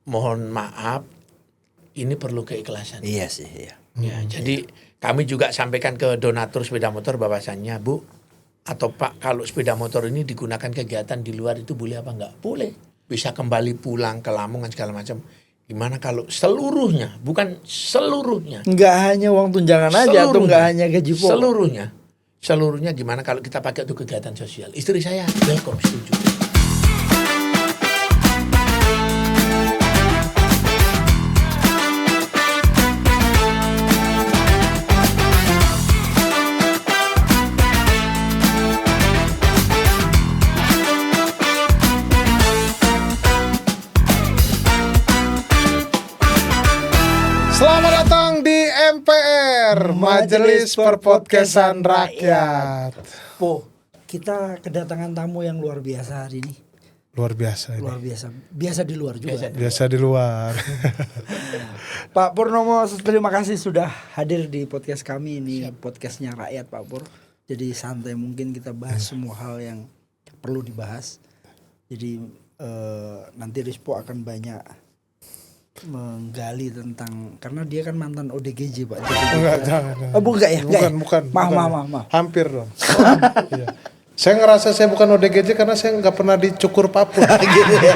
mohon maaf, ini perlu keikhlasan. Iya sih, iya. Ya, jadi kami juga sampaikan ke donatur sepeda motor bahwasannya, Bu atau Pak, kalau sepeda motor ini digunakan kegiatan di luar itu boleh apa enggak? Boleh. Bisa kembali pulang ke Lamongan segala macam. Gimana kalau seluruhnya, bukan seluruhnya. Enggak hanya uang tunjangan aja atau enggak hanya gaji pokok. Seluruhnya gimana kalau kita pakai untuk kegiatan sosial. Istri saya welcome, setuju. Selamat datang di MPR, Majelis Perpodcastan Rakyat. Po, kita kedatangan tamu yang luar biasa hari ini. Luar biasa ini. Luar biasa. Biasa di luar juga. Biasa di luar. Pak Purnomo, terima kasih sudah hadir di podcast kami ini. Podcastnya Rakyat, Pak Pur. Jadi santai, mungkin kita bahas semua hal yang perlu dibahas. Jadi nanti Rispo akan banyak menggali tentang, karena dia kan mantan ODGJ, Pak. Enggak, jangan. Oh, bukan ya? Bukan. Maaf. Hampir dong. Iya. Saya ngerasa saya bukan ODGJ karena saya nggak pernah dicukur Papur. Gitu ya.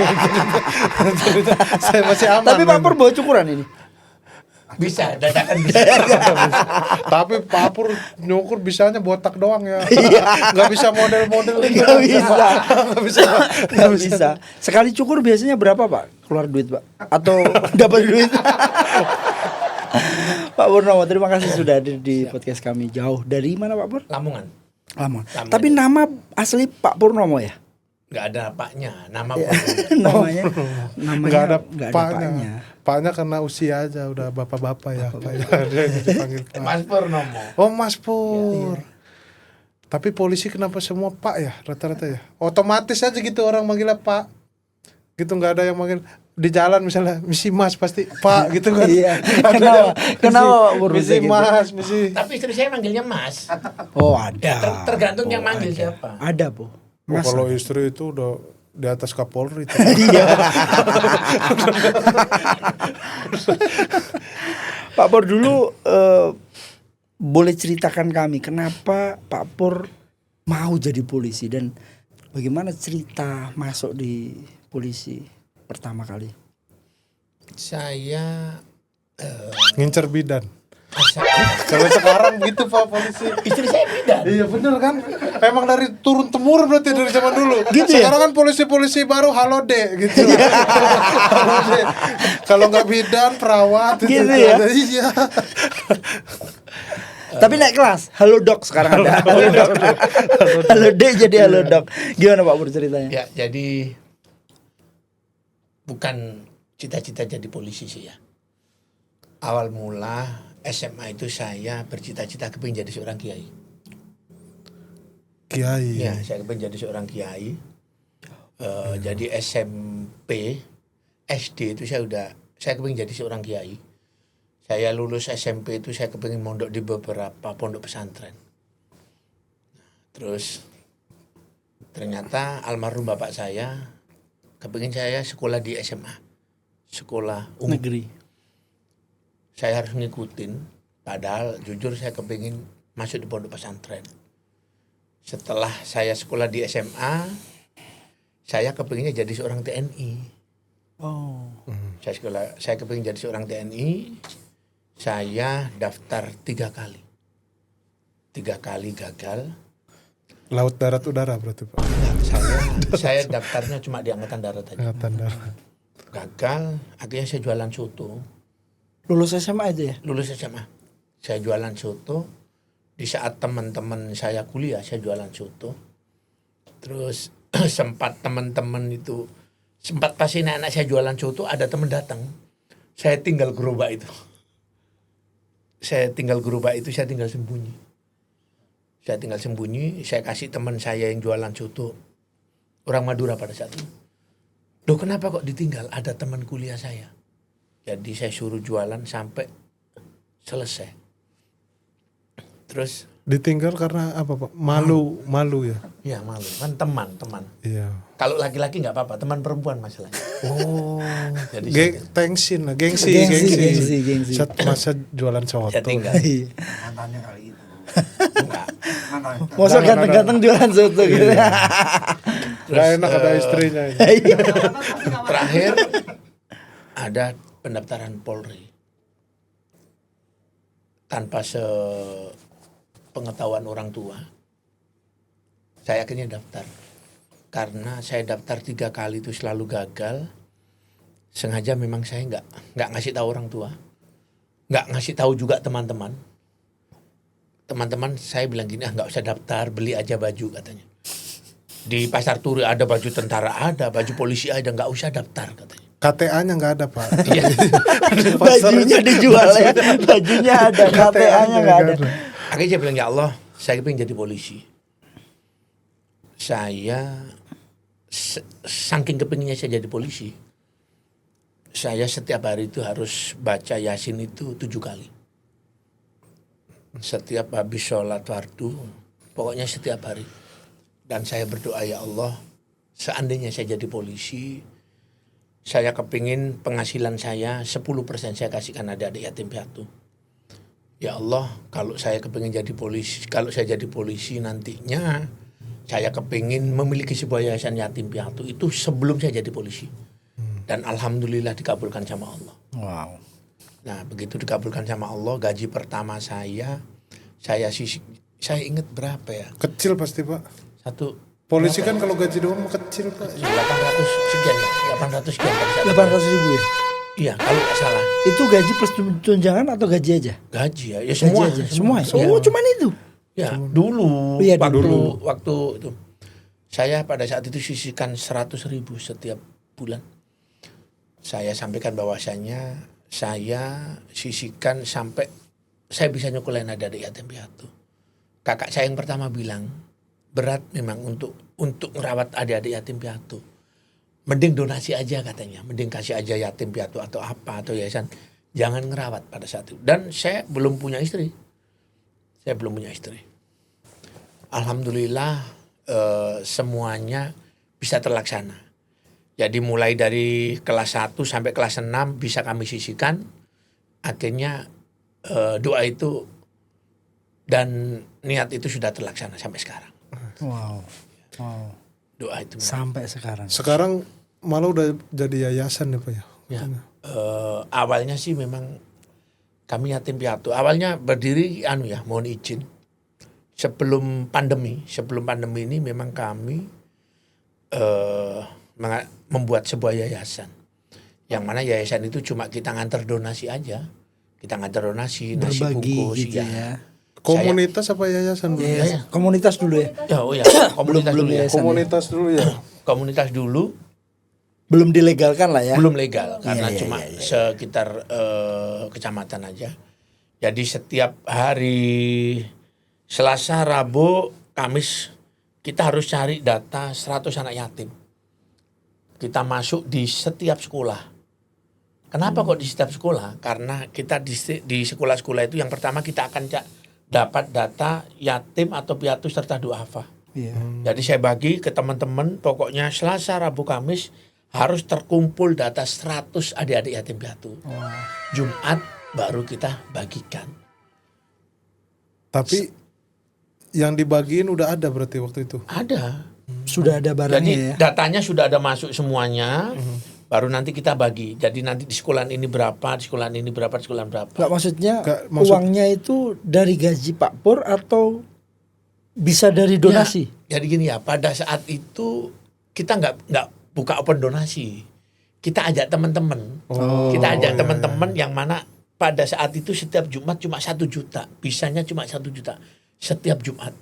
Saya masih aman. Tapi Pak Pur bawa cukuran ini. Bisa, dadakan bisa. Tapi Papur nyukur bisanya botak doang ya. Nggak bisa model-model. Nggak bisa. Sekali cukur biasanya berapa, Pak? Keluar duit, Pak? Atau dapat duit? Pak Purnomo, terima kasih sudah hadir di podcast kami. Jauh dari mana, Pak Pur? Lamongan. Tapi nama asli Pak Purnomo ya? Nggak ada paknya, nama namanya Nggak ada paknya. paknya. Paknya karena usia aja udah bapak-bapak ya. Pak ya. Dia dipanggil Pak. Mas Purnomo. Oh, Mas Pur. Tapi polisi kenapa semua Pak ya rata-rata ya? Otomatis aja gitu orang manggilnya Pak. Gitu, nggak ada yang manggil di jalan misalnya misi Mas pasti Pak gitu kan. Iya. Kenapa Pak Pur misi gitu? Mas, misi. Tapi istri saya manggilnya Mas. Oh, ada. Ya, tergantung yang manggil siapa. Ada, Bu. Oh, kalau istri itu udah di atas Kapolri itu. Iya. Pak Pur dulu boleh ceritakan kami kenapa Pak Pur mau jadi polisi dan bagaimana cerita masuk di polisi pertama kali? Saya Ngincer bidan. asal Kalau sekarang gitu Pak polisi. istri saya bidan. Iya bener kan. Emang dari turun temurun berarti dari zaman dulu. Gitu ya? Sekarang kan polisi-polisi baru halo dek gitu. Halo dek. Kalau nggak bidan perawat Gitu ya? Iya. Tapi naik kelas, halo dok sekarang ada. Halo dok. Halo dek jadi halo dok. Gimana Pak Pur ceritanya? Ya, jadi bukan cita-cita jadi polisi sih ya. Awal mula SMA itu saya bercita-cita kepingin jadi seorang kiai. Kiai. Ya, saya kepingin jadi seorang kiai. Jadi SMP, SD itu saya kepingin jadi seorang kiai. Saya lulus SMP itu saya kepingin mondok di beberapa pondok pesantren. Terus ternyata almarhum bapak saya kepingin saya sekolah di SMA, sekolah umum. Negeri. Saya harus ngikutin, padahal jujur saya kepingin masuk di pondok pesantren. Setelah saya sekolah di SMA, saya kepinginnya jadi seorang TNI. Oh. Saya kepingin jadi seorang TNI. Saya daftar 3 kali. 3 kali gagal. Laut darat udara berarti Pak. Enggak, saya daftarnya cuma di angkatan darat aja. Angkatan darat. Gagal, akhirnya saya jualan soto. Lulus SMA itu ya? Lulus SMA. Saya jualan soto. Di saat teman-teman saya kuliah, saya jualan soto. Terus sempat teman-teman itu, sempat pas ini anak saya jualan soto, ada teman datang. Saya tinggal gerobak itu. Saya tinggal sembunyi. Saya kasih teman saya yang jualan soto. Orang Madura pada saat itu. Loh kenapa kok ditinggal? Ada teman kuliah saya. Jadi saya suruh jualan sampai selesai. Terus Ditinggal karena apa Pak? Malu ya. Ya malu kan teman. Iya. Kalau laki-laki nggak apa-apa, teman perempuan masalahnya. Oh. Jadi Tengsin lah, gengsi. Gengsi. Masa jualan soto. saya tinggal. Mantannya kali itu. Enggak. Masa ganteng-ganteng jualan soto gitu. Gak enak ada istrinya ini. Terakhir ada pendaftaran Polri. Tanpa sepengetahuan orang tua, saya akhirnya daftar. Karena saya daftar 3 kali itu selalu gagal. Sengaja memang saya nggak ngasih tahu orang tua, nggak ngasih tahu juga teman-teman. Teman-teman saya bilang gini, nggak usah daftar, beli aja baju katanya. Di pasar Turi ada baju tentara, ada baju polisi, ada, nggak usah daftar katanya. KTA-nya nggak ada Pak. Iya. Bajunya dijual ya. Bajunya ada, KTA-nya nggak ada. Akhirnya saya bilang, ya Allah, saya pengen jadi polisi. Saya saking kepinginnya saya jadi polisi, saya setiap hari itu harus baca Yasin itu 7 kali. Setiap habis sholat fardu, pokoknya setiap hari. Dan saya berdoa, ya Allah, seandainya saya jadi polisi, saya kepingin penghasilan saya 10% saya kasihkan adik-adik yatim piatu. Ya Allah, kalau saya kepingin jadi polisi, kalau saya jadi polisi nantinya, saya kepingin memiliki sebuah yayasan yatim piatu itu sebelum saya jadi polisi. Dan alhamdulillah dikabulkan sama Allah. Wow. Nah, begitu dikabulkan sama Allah, gaji pertama saya ingat berapa ya? Kecil pasti Pak. Polisi kan kalau gaji doang mah kecil Pak. 800 sekian ya, 800 sekian. 800.000 ya? Iya, kalau nggak salah. Itu gaji plus tunjangan atau gaji aja? Gaji ya, ya semua. Gaji aja. Semua. Iya. Oh, cuman itu. Ya, dulu, Iya, waktu itu saya pada saat itu sisihkan 100.000 setiap bulan. Saya sampaikan bahwasanya saya sisihkan sampai saya bisa nyokolin adik-adik yatim piatu. Kakak saya yang pertama bilang, berat memang untuk merawat adik-adik yatim piatu. Mending donasi aja katanya, mending kasih aja yatim piatu atau apa atau yayasan, jangan ngerawat pada saat itu. Dan saya belum punya istri. Alhamdulillah semuanya bisa terlaksana. Jadi mulai dari kelas 1 sampai kelas 6 bisa kami sisihkan. Akhirnya doa itu dan niat itu sudah terlaksana sampai sekarang. Wow. Doa itu. Sampai sekarang. Sekarang malah udah jadi yayasan ya Pak ya. Ya, awalnya sih memang kami yatim piatu. Awalnya berdiri mohon izin. Sebelum pandemi ini memang kami membuat sebuah yayasan. Yang mana yayasan itu cuma kita ngantar donasi aja. Kita ngantar donasi, nasi Berbagi bungkus gitu ya. Komunitas apa yayasan? Iya, komunitas dulu ya. Komunitas dulu ya. Komunitas dulu ya. Komunitas dulu Belum dilegalkan lah ya. belum legal karena Iya, cuma iya. sekitar kecamatan aja. Jadi setiap hari Selasa, Rabu, Kamis kita harus cari data 100 anak yatim. Kita masuk di setiap sekolah. Kenapa kok di setiap sekolah? Karena kita di sekolah-sekolah itu yang pertama kita akan dapat data yatim atau piatu serta duafa. Iya. Jadi saya bagi ke teman-teman, pokoknya Selasa, Rabu, Kamis harus terkumpul data 100 adik-adik yatim piatu. Jumat baru kita bagikan. Tapi yang dibagiin udah ada berarti waktu itu. Ada. Sudah ada barangnya Jadi ya. datanya sudah ada masuk semuanya. Baru nanti kita bagi. Jadi nanti di sekolahan ini berapa, di sekolahan ini berapa, di sekolahan berapa. Enggak maksudnya Maksud- uangnya itu dari gaji Pak Pur atau bisa dari donasi? Ya, jadi gini ya, pada saat itu kita nggak buka open donasi. Kita ajak teman-teman. Kita ajak teman-teman yang mana pada saat itu setiap Jumat cuma 1 juta. Bisanya cuma 1 juta. Setiap Jumat.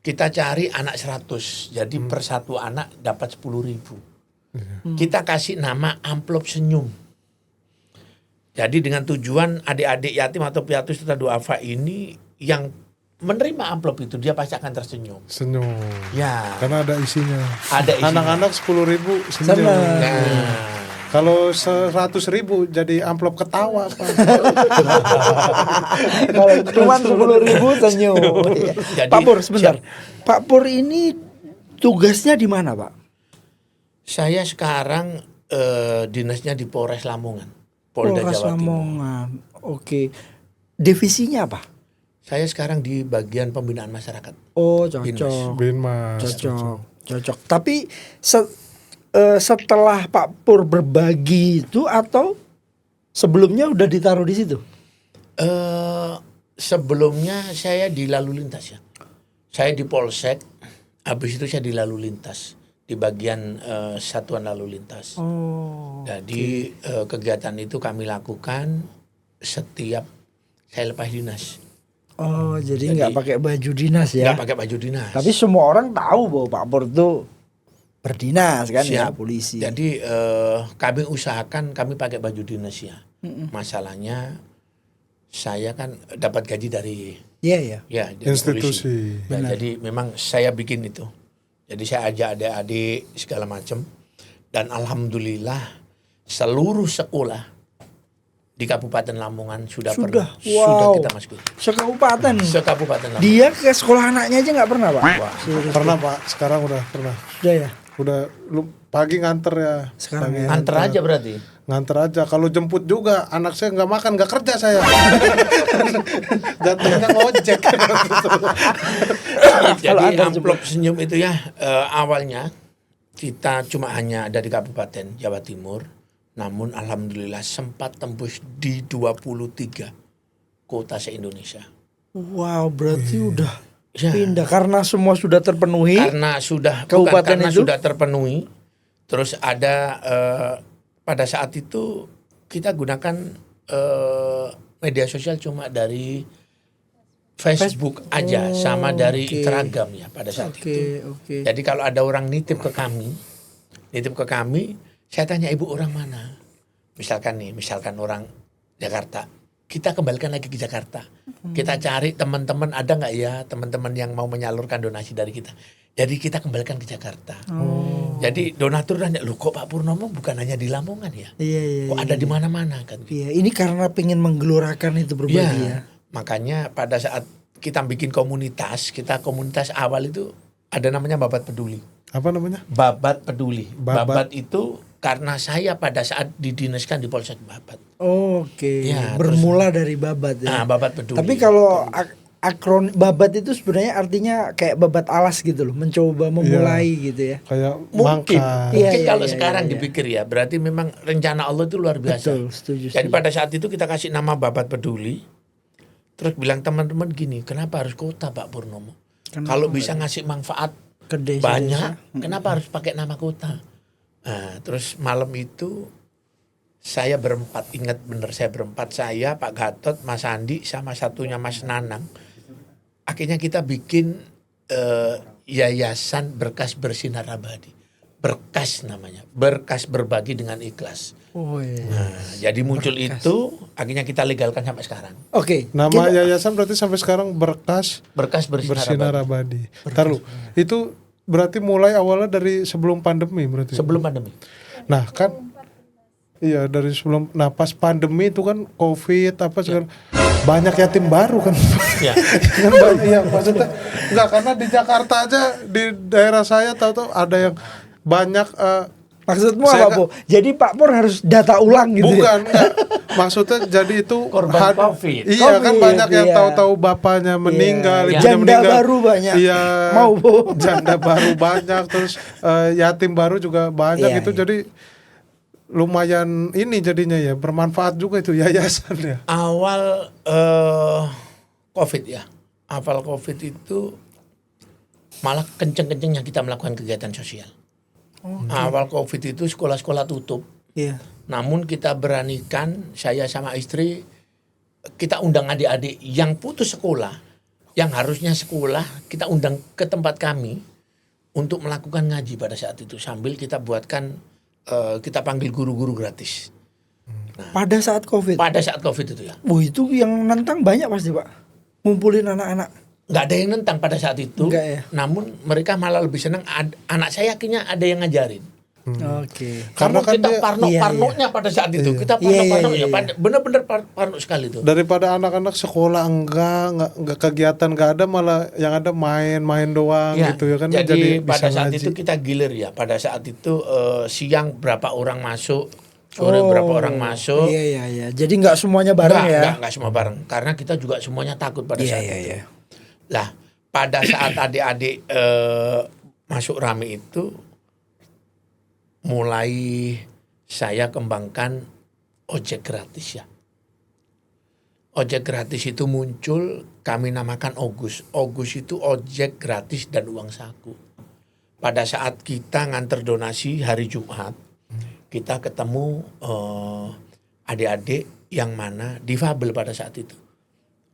Kita cari anak 100. Jadi per satu anak dapat 10.000. Kita kasih nama amplop senyum. Jadi dengan tujuan adik-adik yatim atau piatu serta duafa ini yang menerima amplop itu dia pasti akan tersenyum. Senyum. Ya. Karena ada isinya. Ada isinya. Anak-anak 10.000 senyum. Senang. Nah, Kalau 100.000 jadi amplop ketawa Pak. Kalau cuma 10.000 senyum. Iya. Jadi, Pak Pur sebentar. Pak Pur ini tugasnya di mana Pak? Saya sekarang dinasnya di Polres Lamongan, Polda Polres Jawa Timur. Lamongan. Oke. Divisinya apa? Saya sekarang di bagian pembinaan masyarakat. Oh Dinas. cocok. Binmas. Cocok. Tapi setelah Pak Pur berbagi itu atau sebelumnya udah ditaruh di situ? Sebelumnya saya di lalu lintas ya. Saya di Polsek, habis itu saya di lalu lintas di bagian satuan lalu lintas. Oh. Jadi kegiatan itu kami lakukan setiap saya lepas dinas. Oh, jadi nggak pakai baju dinas ya? Nggak pakai baju dinas. Tapi semua orang tahu bahwa Pak Pur itu berdinas kan ya, Siap. polisi. Jadi kami usahakan kami pakai baju dinas ya. Masalahnya saya kan dapat gaji dari Iya. ya dari Institusi. polisi. Ya, jadi memang saya bikin itu. Jadi saya ajak adik-adik segala macam dan alhamdulillah seluruh sekolah di Kabupaten Lamongan sudah pernah sudah Wow. kita masukin. Sekabupaten. Sekabupaten Lamongan. Dia ke sekolah anaknya aja nggak pernah Pak? Pernah Pak, sekarang udah pernah. Sudah ya. Udah lu pagi nganter ya. Sekarang Pagi ya. Antar aja berarti. nganter aja. Kalau jemput juga anak saya nggak makan, nggak kerja saya. Jatuhnya ngojek. Jadi Kalau Anda amplop senyum itu ya awalnya kita cuma hanya ada di Kabupaten Jawa Timur, namun alhamdulillah sempat tembus di 23 kota se-Indonesia. Wow, berarti udah Ya. pindah karena semua sudah terpenuhi. Karena sudah Kabupaten karena itu? sudah terpenuhi. Terus ada pada saat itu kita gunakan media sosial cuma dari Facebook aja sama dari oke. Instagram ya pada saat itu. Oke. Jadi kalau ada orang nitip ke kami, saya tanya ibu orang mana? Misalkan orang Jakarta, kita kembalikan lagi ke Jakarta. Kita cari teman-teman ada nggak ya teman-teman yang mau menyalurkan donasi dari kita. Jadi kita kembalikan ke Jakarta. Jadi donatur nanya, loh kok Pak Purnomo bukan hanya di Lamongan ya? Iya. Kok ada di mana-mana kan? Iya, ini karena pengen menggelorakan itu berbagi ya. Makanya pada saat kita bikin komunitas awal itu ada namanya Babat Peduli. Apa namanya? Babat Peduli. Babat. Babat itu karena saya pada saat didinaskan di Polsek Babat. Oke. Ya, Bermula dari babat ya. Babat Peduli. Tapi kalau akron babat itu sebenarnya artinya kayak babat alas gitu loh, mencoba memulai gitu ya. Kayak mungkin mangka. Iya, kalau iya, sekarang iya. dipikir ya, berarti memang rencana Allah itu luar biasa. Betul, setuju. Jadi pada saat itu kita kasih nama Babat Peduli. Terus bilang teman-teman gini, kenapa harus kota Pak Purnomo? Kalau bisa ngasih manfaat ke desa-desa. banyak, kenapa harus pakai nama kota? Nah, terus malam itu saya berempat, ingat bener saya berempat, saya, Pak Gatot, Mas Andi, sama satunya Mas Nanang. Akhirnya kita bikin yayasan Berkas Bersinar Abadi. Berkas namanya, berkas berbagi dengan ikhlas. Oh iya. Nah, jadi muncul itu, akhirnya kita legalkan sampai sekarang. Oke. Nama yayasan berarti sampai sekarang Berkas Berkas Bersinar Bersinar Abadi. Abadi. Ntar lu, itu berarti mulai awalnya dari sebelum pandemi berarti. Sebelum pandemi. Nah kan, iya dari sebelum. Nah pas pandemi itu kan COVID apa segala, banyak yatim baru kan. Ya. Kan banyak, ya maksudnya enggak, karena di Jakarta aja di daerah saya tahu-tahu ada yang banyak. Maksudmu Saya apa, Bu? Jadi Pak Pur harus data ulang gitu. Bukan, enggak. Maksudnya jadi itu Korban COVID. Iya kan COVID, banyak yang iya. tahu-tahu bapaknya meninggal, Iya. ibunya Janda meninggal. baru banyak. Iya. Mau, Bu? Janda baru banyak, terus yatim baru juga banyak Iya, itu iya. jadi lumayan ini jadinya ya, bermanfaat juga itu yayasan ya. Awal COVID ya. Awal COVID itu malah kenceng-kencengnya kita melakukan kegiatan sosial. Awal COVID itu sekolah-sekolah tutup. Iya. Namun kita beranikan, saya sama istri, kita undang adik-adik yang putus sekolah, yang harusnya sekolah, kita undang ke tempat kami untuk melakukan ngaji pada saat itu. Sambil kita buatkan, kita panggil guru-guru gratis. Pada saat COVID. Pada saat COVID itu ya. Wah, itu yang nentang banyak pasti, Pak. Ngumpulin anak-anak. Nggak ada yang nentang pada saat itu. Nggak ya? Namun mereka malah lebih senang. Anak saya akhirnya ada yang ngajarin. Oke. Karena Karena kan kita dia parno-parnonya pada saat itu. Kita parno-parnonya, bener-bener parno sekali itu. daripada anak-anak sekolah enggak kegiatan enggak ada, malah yang ada main doang Ya, gitu ya kan. jadi pada bisa saat ngaji. itu kita gilir ya. Pada saat itu siang berapa orang masuk, sore berapa orang masuk. Iya. Jadi nggak semuanya bareng ya. Enggak semua bareng. Karena kita juga semuanya takut pada Iya, saat iya, itu. iya. Lah, pada saat adik-adik masuk rame itu, mulai saya kembangkan ojek gratis ya. Ojek gratis itu muncul, kami namakan Ogus. Ogus itu ojek gratis dan uang saku. Pada saat kita nganter donasi hari Jumat, kita ketemu adik-adik yang mana difabel pada saat itu.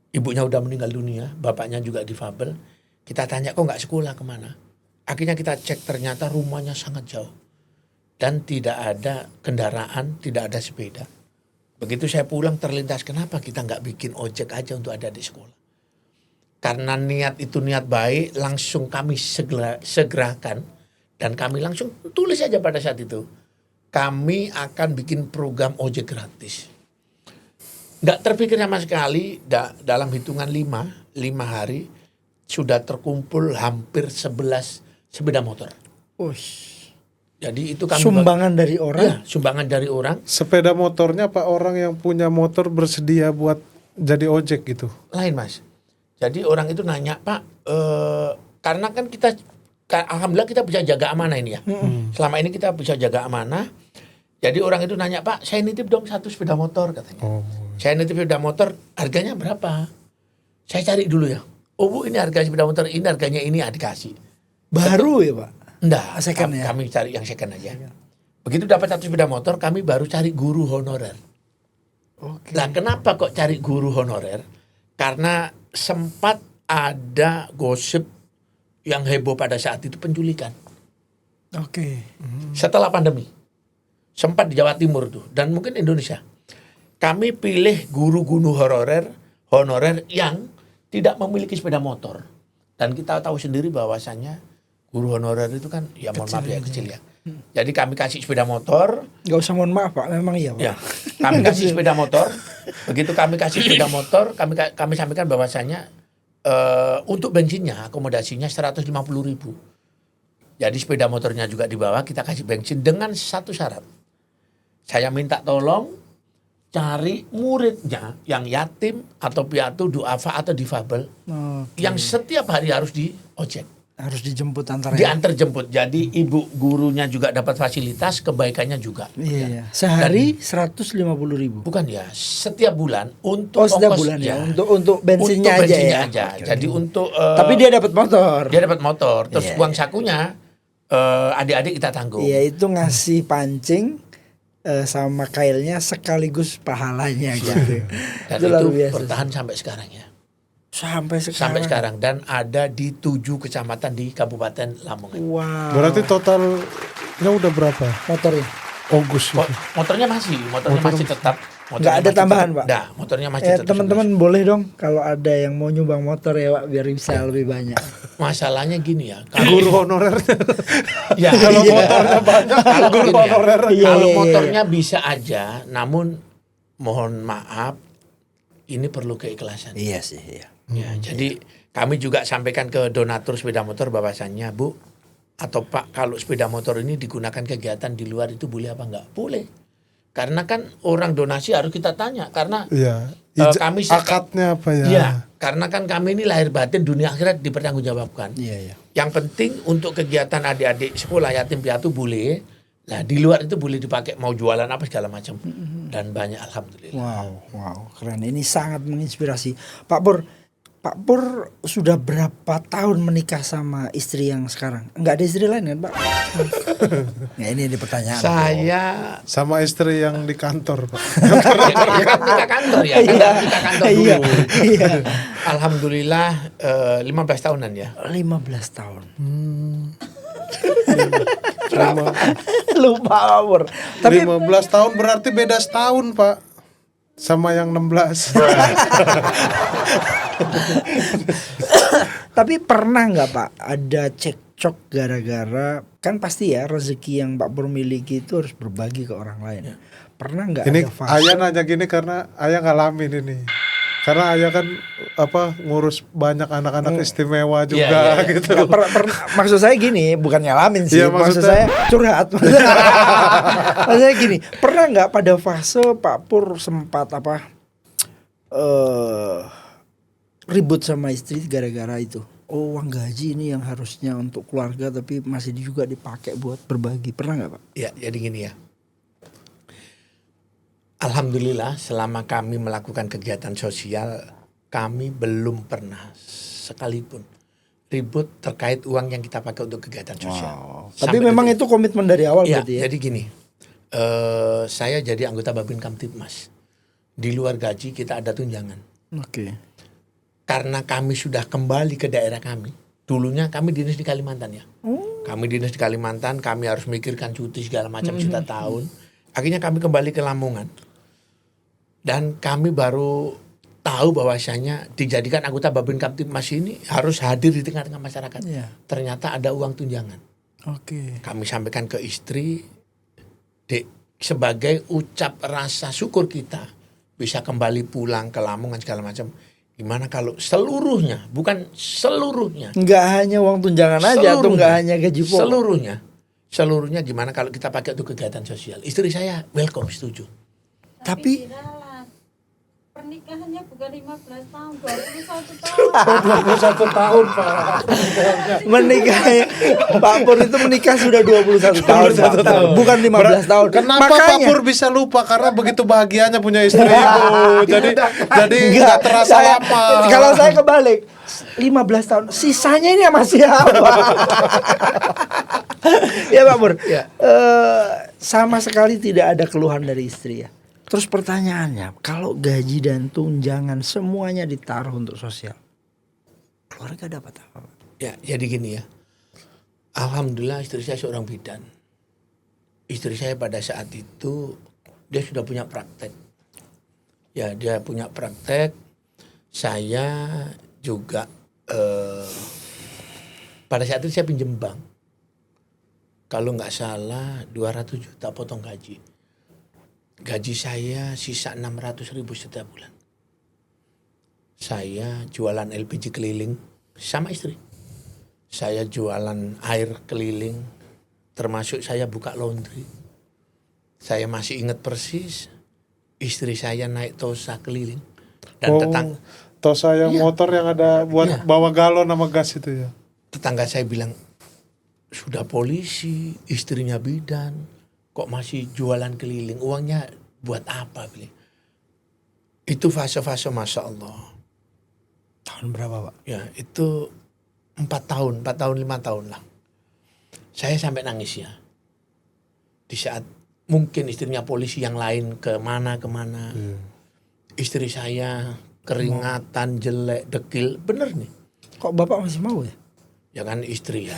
Ibunya udah meninggal dunia, bapaknya juga difabel. Kita tanya, kok nggak sekolah kemana? Akhirnya kita cek, ternyata rumahnya sangat jauh. Dan tidak ada kendaraan, tidak ada sepeda. Begitu saya pulang terlintas, kenapa kita nggak bikin ojek aja untuk adik-adik sekolah? Karena niat itu niat baik, langsung kami segerakan. Dan kami langsung tulis aja pada saat itu. Kami akan bikin program ojek gratis. Nggak terpikir sama sekali, dalam hitungan 5 hari, sudah terkumpul hampir 11 sepeda motor. Jadi itu kami Sumbangan dari orang. Ya, sumbangan dari orang. Sepeda motornya apa orang yang punya motor bersedia buat jadi ojek gitu? Lain mas. Jadi orang itu nanya, Pak, karena kan kita, alhamdulillah kita bisa jaga amanah ini ya. Selama ini kita bisa jaga amanah. Jadi orang itu nanya, Pak, saya nitip dong 1 sepeda motor katanya. Saya nitip sepeda motor, harganya berapa? Saya cari dulu ya. Oh Bu, ini harga sepeda motor, ini harganya ini, dikasih. Baru ya Pak? Enggak, Second ya? kami cari yang second aja. Begitu dapat 1 sepeda motor, kami baru cari guru honorer. Oke. Nah, kenapa kok cari guru honorer? Karena sempat ada gosip yang heboh pada saat itu, penculikan. Oke. Setelah pandemi. Sempat di Jawa Timur tuh, dan mungkin Indonesia. Kami pilih guru-guru honorer yang tidak memiliki sepeda motor. Dan kita tahu sendiri bahwasannya guru honorer itu kan ya mohon maaf ya kecil ya. Jadi kami kasih sepeda motor. Gak usah mohon maaf Pak, memang iya Pak. Ya, kami kasih sepeda motor. Begitu kami kasih sepeda motor, kami sampaikan bahwasannya untuk bensinnya, akomodasinya 150.000. Jadi sepeda motornya juga dibawa, kita kasih bensin dengan satu syarat. Saya minta tolong cari muridnya yang yatim atau piatu, duafa atau difabel, yang setiap hari harus di ojek. Harus dijemput antar ya. Diantar jemput. Jadi ibu gurunya juga dapat fasilitas, kebaikannya juga. Iya. Sehari 150.000. Bukan ya, setiap bulan untuk setiap ongkos bulan ya. ya. Untuk bensinnya Untuk aja bensinnya ya. aja. Jadi untuk Tapi dia dapat motor. dia dapat motor. Terus Iya. uang sakunya adik-adik kita tanggung. Iya, itu ngasih pancing sama kailnya sekaligus pahalanya gitu. Dan luar itu biasa. bertahan sampai sekarang ya. Sampai sekarang. Sampai sekarang, dan ada di 7 kecamatan di Kabupaten Lamongan. Wow. Berarti totalnya udah berapa? motornya. Ogus itu. Motornya masih tetap. Nggak ada tambahan, Pak? Nah, motornya masih tetap. Teman-teman boleh dong kalau ada yang mau nyumbang motor ya Pak, biar bisa lebih banyak. Masalahnya gini ya. Guru honorernya. Ya, Kalau motornya banyak, kalau guru gini ya, honorer. kalau Iya. motornya bisa aja, namun mohon maaf, ini perlu keikhlasan. Iya sih, iya. Ya, jadi kami juga sampaikan ke donatur sepeda motor bahwasannya, Bu atau Pak, kalau sepeda motor ini digunakan kegiatan di luar itu boleh apa enggak? Boleh. Karena kan orang donasi harus kita tanya, karena Iya. kami Akadnya apa ya? Iya, karena kan kami ini lahir batin dunia akhirat dipertanggungjawabkan. Iya. Yang penting untuk kegiatan adik-adik sekolah yatim piatu boleh. Nah, di luar itu boleh dipakai mau jualan apa segala macam. Dan banyak alhamdulillah. Wow, keren. Ini sangat menginspirasi. Pak Pur sudah berapa tahun menikah sama istri yang sekarang? Enggak ada istri lain kan, Pak? Nah, ini pertanyaan. Saya Sama istri yang di kantor, Pak. ya kan nikah kantor ya, kan Iya. nikah kantor dulu. Iya. Iya. Alhamdulillah 15 tahunan ya. 15 tahun. Lima- Lupa Pak Pur. Tapi 15 tahun berarti beda setahun, Pak. Sama yang 16. Tapi pernah nggak Pak ada cocok gara-gara kan pasti ya rezeki yang Pak Pur miliki itu harus berbagi ke orang lain. Pernah nggak Ini ada fase? ayah nanya gini karena ayah ngalamin ini. Karena ayah kan ngurus banyak anak-anak istimewa juga iya. gitu. Nggak, maksud saya gini, bukan nyalamin sih. Iya, maksud maksudnya- saya curhat. Maksud saya gini, pernah nggak pada fase Pak Pur sempat ribut sama istri gara-gara itu? Oh, uang gaji ini yang harusnya untuk keluarga tapi masih juga dipakai buat berbagi. Pernah nggak, Pak? Ya, jadi gini ya. Alhamdulillah selama kami melakukan kegiatan sosial, kami belum pernah sekalipun ribut terkait uang yang kita pakai untuk kegiatan sosial. Tapi Sampai memang detik itu komitmen dari awal ya, berarti ya. jadi gini, saya jadi anggota Babin Kamtibmas. Di luar gaji kita ada tunjangan. Oke. Karena kami sudah kembali ke daerah kami. Dulunya kami dinas di Kalimantan ya. Kami dinas di Kalimantan, kami harus mikirkan cuti segala macam juta tahun. Akhirnya kami kembali ke Lamongan. Dan kami baru tahu bahwasanya dijadikan anggota Babin Kamtibmas ini harus hadir di tengah-tengah masyarakat. Iya. Ternyata ada uang tunjangan. Oke. Kami sampaikan ke istri, Dek, sebagai ucap rasa syukur kita bisa kembali pulang ke Lamongan segala macam. Gimana kalau seluruhnya, bukan seluruhnya, Nggak hanya uang tunjangan aja atau Seluruhnya. nggak hanya gaji pokok. seluruhnya gimana kalau kita pakai untuk kegiatan sosial. Istri saya welcome, setuju. Tapi diralat. Pernikahannya bukan 15 tahun, 21 tahun. 21 tahun Pak. menikah Pak Pur itu menikah sudah 21 tahun, Pak. Bukan 15 tahun. Kenapa Pak Makanya Pur bisa lupa? Karena begitu bahagianya punya istri ibu. Jadi nggak terasa saya- lama. Kalau saya kebalik 15 tahun, sisanya ini sama siapa? Ya Pak Pur. Ya. Sama sekali tidak ada keluhan dari istri ya. Terus pertanyaannya, kalau gaji dan tunjangan semuanya ditaruh untuk sosial, keluarga dapat apa, Pak? Ya, jadi gini ya. Alhamdulillah istri saya seorang bidan. Istri saya pada saat itu dia sudah punya praktek. Ya, dia punya praktek. Saya juga pada saat itu saya pinjem bank. Kalau nggak salah 200 juta potong gaji. Gaji saya sisa 600.000 setiap bulan. Saya jualan LPG keliling sama istri. Saya jualan air keliling, termasuk saya buka laundry. Saya masih ingat persis, istri saya naik Tosa keliling. Dan Tosa yang motor yang ada buat Iya. bawa galon sama gas itu ya. tetangga saya bilang, sudah polisi, istrinya bidan, kok masih jualan keliling, uangnya buat apa? Beli? Itu fase-fase Masya Allah. Tahun berapa, Pak? Ya itu 4 tahun, 5 tahun lah. Saya sampai nangis ya. Di saat mungkin istrinya polisi yang lain kemana. Istri saya keringatan, jelek, dekil. Bener nih. Kok Bapak masih mau ya? Ya kan istri ya.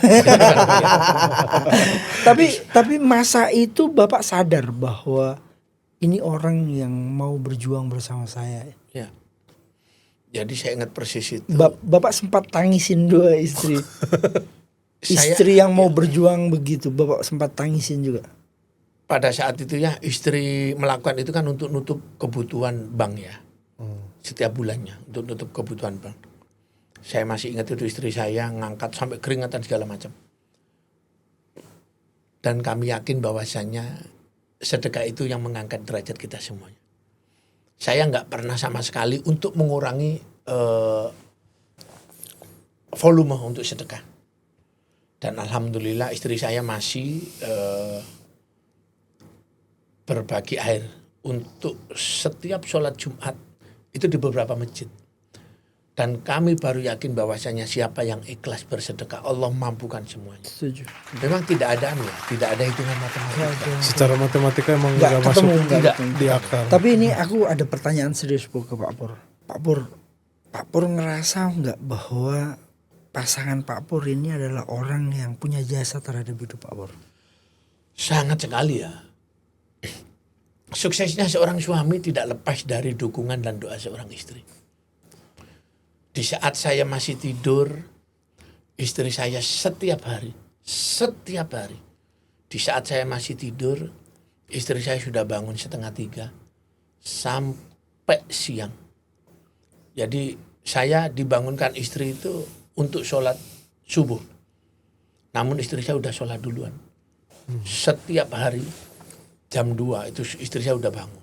Tapi masa itu Bapak sadar bahwa ini orang yang mau berjuang bersama saya. Ya. Jadi saya ingat persis itu. Bapak sempat tangisin dua istri. Saya- Istri yang mau berjuang begitu, Bapak sempat tangisin juga. Pada saat itu ya istri melakukan itu kan untuk nutup kebutuhan bank ya. Setiap bulannya untuk nutup kebutuhan bank. Saya masih ingat itu istri saya ngangkat sampai keringatan segala macam. Dan kami yakin bahwasannya sedekah itu yang mengangkat derajat kita semuanya. Saya nggak pernah sama sekali untuk mengurangi volume untuk sedekah. Dan alhamdulillah istri saya masih berbagi air untuk setiap sholat Jumat itu di beberapa masjid. Dan kami baru yakin bahwasanya siapa yang ikhlas bersedekah, Allah mampukan semuanya. Setuju. Memang tidak ada tidak ada hitungan matematika. Secara matematika emang Nggak nggak masuk ketemu, nggak tidak. ketemu. di akal. Tapi ini aku ada pertanyaan serius Bu ke Pak Pur. Pak Pur ngerasa nggak bahwa pasangan Pak Pur ini adalah orang yang punya jasa terhadap hidup Pak Pur? Sangat sekali ya. Suksesnya seorang suami tidak lepas dari dukungan dan doa seorang istri. Di saat saya masih tidur, Istri saya setiap hari di saat saya masih tidur, istri saya sudah bangun 2:30 sampai siang. Jadi saya dibangunkan istri itu untuk sholat subuh. Namun istri saya udah sholat duluan. Setiap hari jam 2 itu istri saya udah bangun.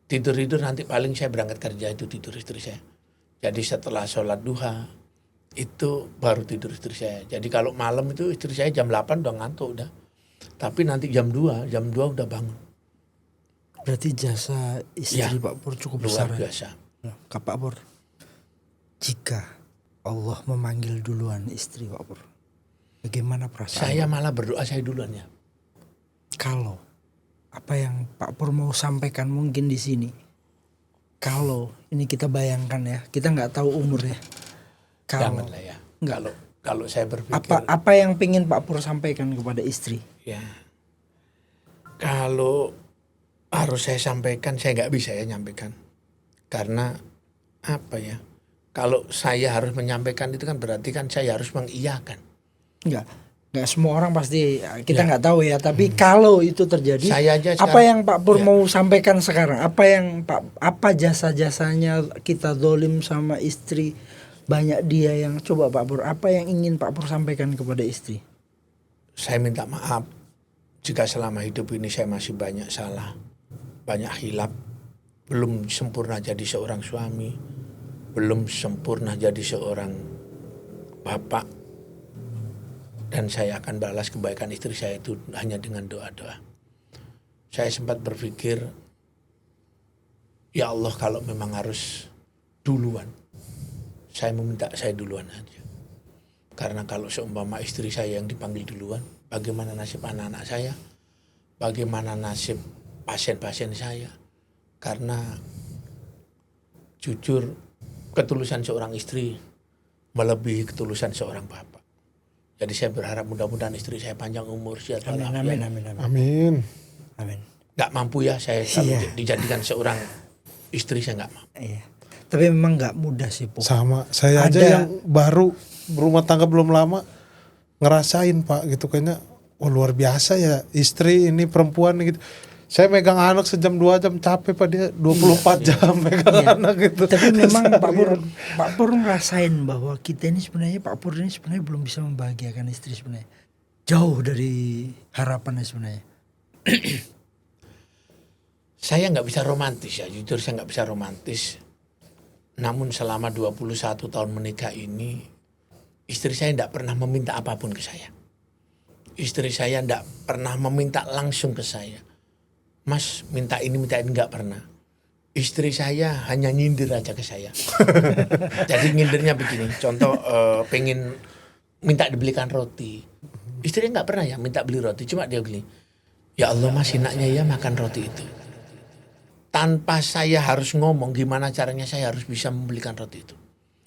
Tidur nanti paling saya berangkat kerja itu tidur istri saya. Jadi setelah sholat duha itu baru tidur istri saya. Jadi kalau malam itu istri saya jam 8 udah ngantuk udah. Tapi nanti jam 2 udah bangun. Berarti jasa istri Ya, Pak Pur cukup Luar besar. Ya? biasa. Kak Pak Pur, jika Allah memanggil duluan istri Pak Pur, bagaimana perasaan? Saya malah berdoa saya duluan ya. Kalau apa yang Pak Pur mau sampaikan mungkin di sini, kalau ini kita bayangkan ya, kita nggak tahu umurnya. Kalau Janganlah ya. Kalau saya berpikir apa yang pengen Pak Pur sampaikan kepada istri? ya, kalau harus saya sampaikan saya nggak bisa ya nyampaikan. Karena apa ya? Kalau saya harus menyampaikan itu kan berarti kan saya harus mengiyakan. Nggak semua orang pasti kita Ya. nggak tahu ya. Tapi kalau itu terjadi, Saya aja apa sekarang- yang Pak Pur Ya. mau sampaikan sekarang? Apa jasa-jasanya kita dolim sama istri? Banyak dia yang coba Pak Pur. Apa yang ingin Pak Pur sampaikan kepada istri? Saya minta maaf jika selama hidup ini saya masih banyak salah, banyak hilap, belum sempurna jadi seorang suami, belum sempurna jadi seorang bapak, dan saya akan balas kebaikan istri saya itu hanya dengan doa-doa. Saya sempat berpikir, ya Allah kalau memang harus duluan, saya meminta saya duluan aja. Karena kalau seumpama istri saya yang dipanggil duluan, bagaimana nasib anak-anak saya? Bagaimana nasib pasien-pasien saya? Karena jujur ketulusan seorang istri melebihi ketulusan seorang bapak. Jadi saya berharap mudah-mudahan istri saya panjang umur, sehat walafiat. Amin. Amin. Amin. Gak mampu ya saya kalau Iya. dijadikan seorang istri, saya gak mampu. Iya. Tapi memang nggak mudah sih Pur. Sama, saya aja Ada- yang baru berumah tangga belum lama ngerasain Pak gitu kayaknya, oh luar biasa ya istri ini perempuan gitu. Saya megang anak sejam 2 jam capek Pak, dia 24 jam megang Iya. anak gitu. Tapi memang Pak Pur ngerasain bahwa kita ini sebenarnya Pak Pur ini sebenarnya belum bisa membahagiakan istri sebenarnya. Jauh dari harapannya sebenarnya. Saya nggak bisa romantis ya, jujur saya nggak bisa romantis. Namun selama 21 tahun menikah ini, istri saya tidak pernah meminta apapun ke saya. Istri saya tidak pernah meminta langsung ke saya. Mas minta ini nggak pernah. Istri saya hanya nyindir aja ke saya. Jadi nyindirnya begini, contoh pengen minta dibelikan roti. Istrinya nggak pernah ya minta beli roti, cuma dia beli. Ya Allah mas enaknya ya makan roti itu. Tanpa saya harus ngomong gimana caranya saya harus bisa membelikan roti itu.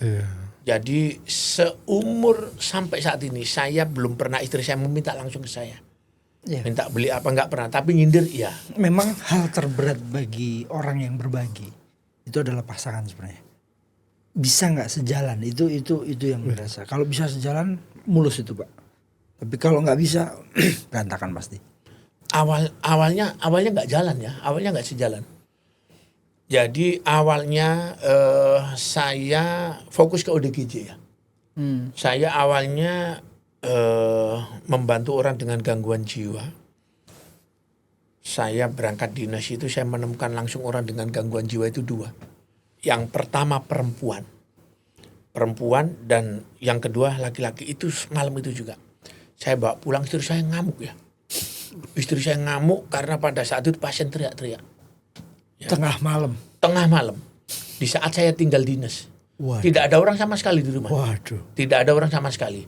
Iya. Jadi seumur sampai saat ini saya belum pernah istri saya meminta langsung ke saya. Ya. Minta beli apa nggak pernah, tapi nyindir iya. Memang hal terberat bagi orang yang berbagi itu adalah pasangan sebenarnya. Bisa nggak sejalan itu yang berasa. Kalau bisa sejalan mulus itu Pak. Tapi kalau nggak bisa berantakan pasti. Awalnya nggak jalan ya, awalnya nggak sejalan. Jadi awalnya saya fokus ke ODGJ ya. Saya awalnya membantu orang dengan gangguan jiwa. Saya berangkat dinas itu saya menemukan langsung orang dengan gangguan jiwa itu 2. Yang pertama perempuan dan yang kedua laki-laki. Itu malam itu juga. Saya bawa pulang, istri saya ngamuk ya. Istri saya ngamuk karena pada saat itu pasien teriak-teriak. Ya. Tengah malam. Di saat saya tinggal dinas. Waduh. Tidak ada orang sama sekali di rumah. Waduh. Tidak ada orang sama sekali.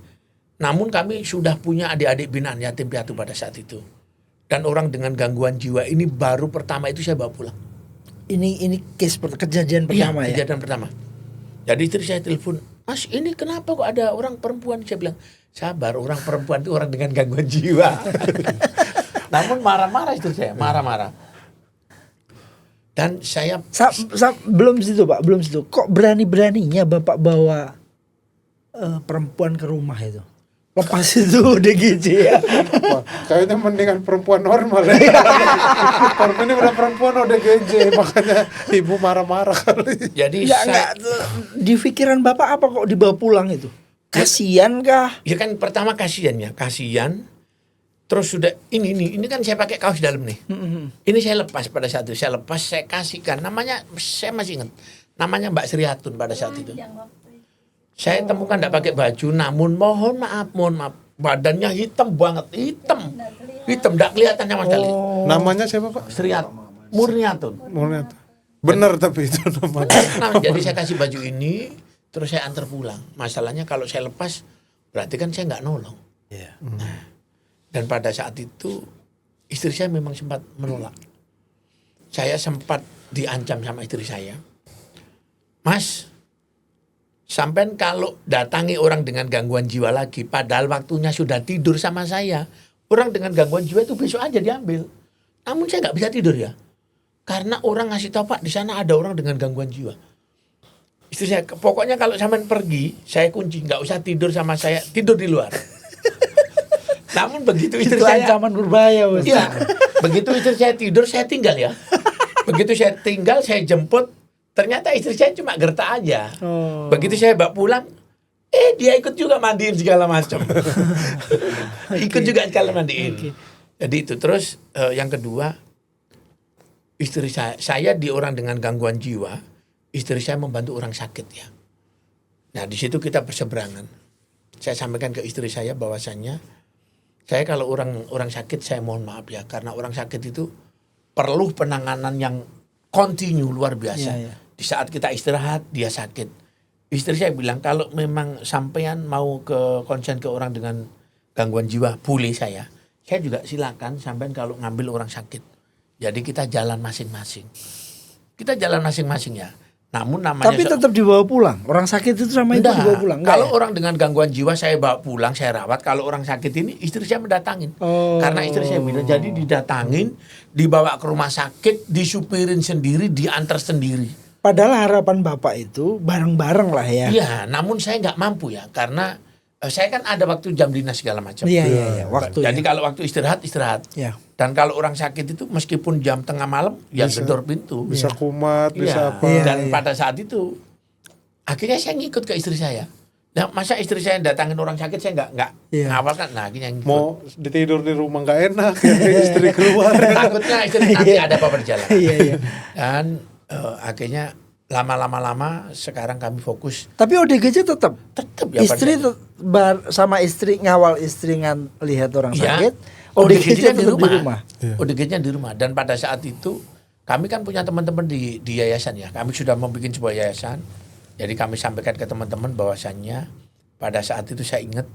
Namun kami sudah punya adik-adik binaan yatim piatu pada saat itu. Dan orang dengan gangguan jiwa ini baru pertama itu saya bawa pulang. Ini case kejadian pertama ya. Kejadian pertama. Jadi istri saya telepon, Mas ini kenapa kok ada orang perempuan? Saya bilang, sabar, orang perempuan itu orang dengan gangguan jiwa. Namun marah-marah istri saya, marah-marah. Dan saya Belum situ Pak, belum situ. Kok berani-beraninya Bapak bawa perempuan ke rumah itu? Lepas itu DGJ ya. Wah, kayaknya mendingan perempuan normal ya. Ini udah perempuan udah GJ, makanya ibu marah-marah kali. Jadi Enggak, di pikiran Bapak apa kok dibawa pulang itu? Kasian kah? ya kan pertama kasihan. Terus sudah ini kan saya pakai kaos dalam nih. Ini saya lepas pada saat itu. Saya lepas, saya kasihkan. Namanya saya masih ingat. Namanya Mbak Sri Hatun pada saat itu. Yang waktu itu. Saya temukan tidak pakai baju, namun mohon maaf, badannya hitam banget, hitam, tidak kelihatan sama sekali. Namanya siapa Pak? Sriat Murniatun. Bener tapi itu namanya. Nah, jadi saya kasih baju ini, terus saya antar pulang. Masalahnya kalau saya lepas, berarti kan saya nggak nolong. Nah, dan pada saat itu istri saya memang sempat menolak. Saya sempat diancam sama istri saya, Mas. Sampai kalau datangi orang dengan gangguan jiwa lagi, padahal waktunya sudah tidur sama saya, orang dengan gangguan jiwa itu besok aja diambil. Namun saya nggak bisa tidur ya, karena orang ngasih tahu Pak di sana ada orang dengan gangguan jiwa. Istri saya, pokoknya kalau sampean pergi, saya kunci, nggak usah tidur sama saya, tidur di luar. Namun begitu istri Itu saya, ancaman berbahaya, Bos. iya, begitu istri saya tidur, saya tinggal ya. Begitu saya tinggal, saya jemput. Ternyata istri saya cuma gertak aja. Begitu saya bawa pulang, dia ikut juga mandiin segala macam. Ikut juga segala mandiin. Jadi itu terus yang kedua, istri saya di orang dengan gangguan jiwa, istri saya membantu orang sakit ya. Nah di situ kita berseberangan. Saya sampaikan ke istri saya bahwasannya, saya kalau orang sakit saya mohon maaf ya, karena orang sakit itu perlu penanganan yang kontinu luar biasa. Iya. Di saat kita istirahat dia sakit. Istri saya bilang kalau memang sampean mau ke konsen ke orang dengan gangguan jiwa, boleh saya juga silakan sampean kalau ngambil orang sakit. Jadi kita jalan masing-masing. Kita jalan masing-masing ya. Namun namanya Tapi tetap dibawa pulang. Orang sakit itu sama itu Enggak. dibawa pulang. Enggak Kalau ya? orang dengan gangguan jiwa saya bawa pulang, saya rawat. Kalau orang sakit ini istri saya mendatangin. Karena istri saya bilang jadi didatangin, dibawa ke rumah sakit, disupirin sendiri, diantar sendiri. Padahal harapan Bapak itu bareng-bareng lah ya. Iya, namun saya nggak mampu ya, karena saya kan ada waktu jam dinas segala macam. Iya. Waktu. Jadi kalau waktu istirahat. Ya. Dan kalau orang sakit itu meskipun jam tengah malam, ya gedor pintu. Bisa kumat, Iya. bisa apa. Dan pada saat itu akhirnya saya ngikut ke istri saya. Nah, masa istri saya datangin orang sakit saya nggak Iya. ngawal kan? Nah, akhirnya ngikut. Mau ditidur di rumah nggak enak, ya, istri keluar. Takutnya istri nanti ada apa berjalan. Iya. Dan akhirnya lama sekarang kami fokus. Tapi ODGJ tetap Ya istri sama istri ngawal istri lihat orang Iya. sakit. ODGJ-nya tetap di rumah. ODGJ-nya di rumah. Dan pada saat itu kami kan punya teman-teman di yayasan ya. Kami sudah membuat sebuah yayasan. Jadi kami sampaikan ke teman-teman bahwasannya pada saat itu saya ingat,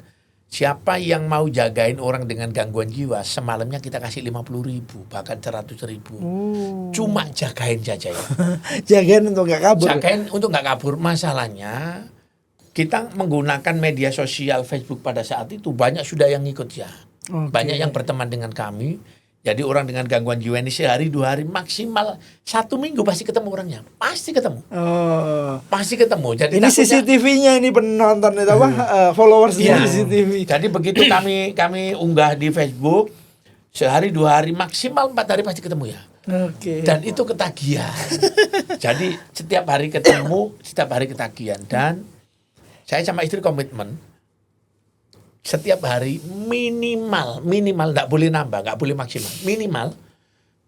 siapa yang mau jagain orang dengan gangguan jiwa, semalamnya kita kasih 50.000 bahkan 100.000. Cuma jagain saja ya. Jagain untuk nggak kabur. Jagain untuk nggak kabur. Masalahnya kita menggunakan media sosial Facebook pada saat itu banyak sudah yang ngikut ya. Oke. Banyak yang berteman dengan kami. Jadi orang dengan gangguan jiwa ini sehari 2 hari maksimal 1 minggu pasti ketemu orangnya. Pasti ketemu. Pasti ketemu. Jadi Ini takutnya- CCTV-nya ini penonton itu apa? Followers Iya. CCTV. Jadi begitu kami unggah di Facebook, sehari 2 hari maksimal 4 hari pasti ketemu ya. Oke. Dan itu ketagihan. Jadi setiap hari ketemu, setiap hari ketagihan. Dan saya sama istri komitmen setiap hari minimal nggak boleh nambah, nggak boleh maksimal, minimal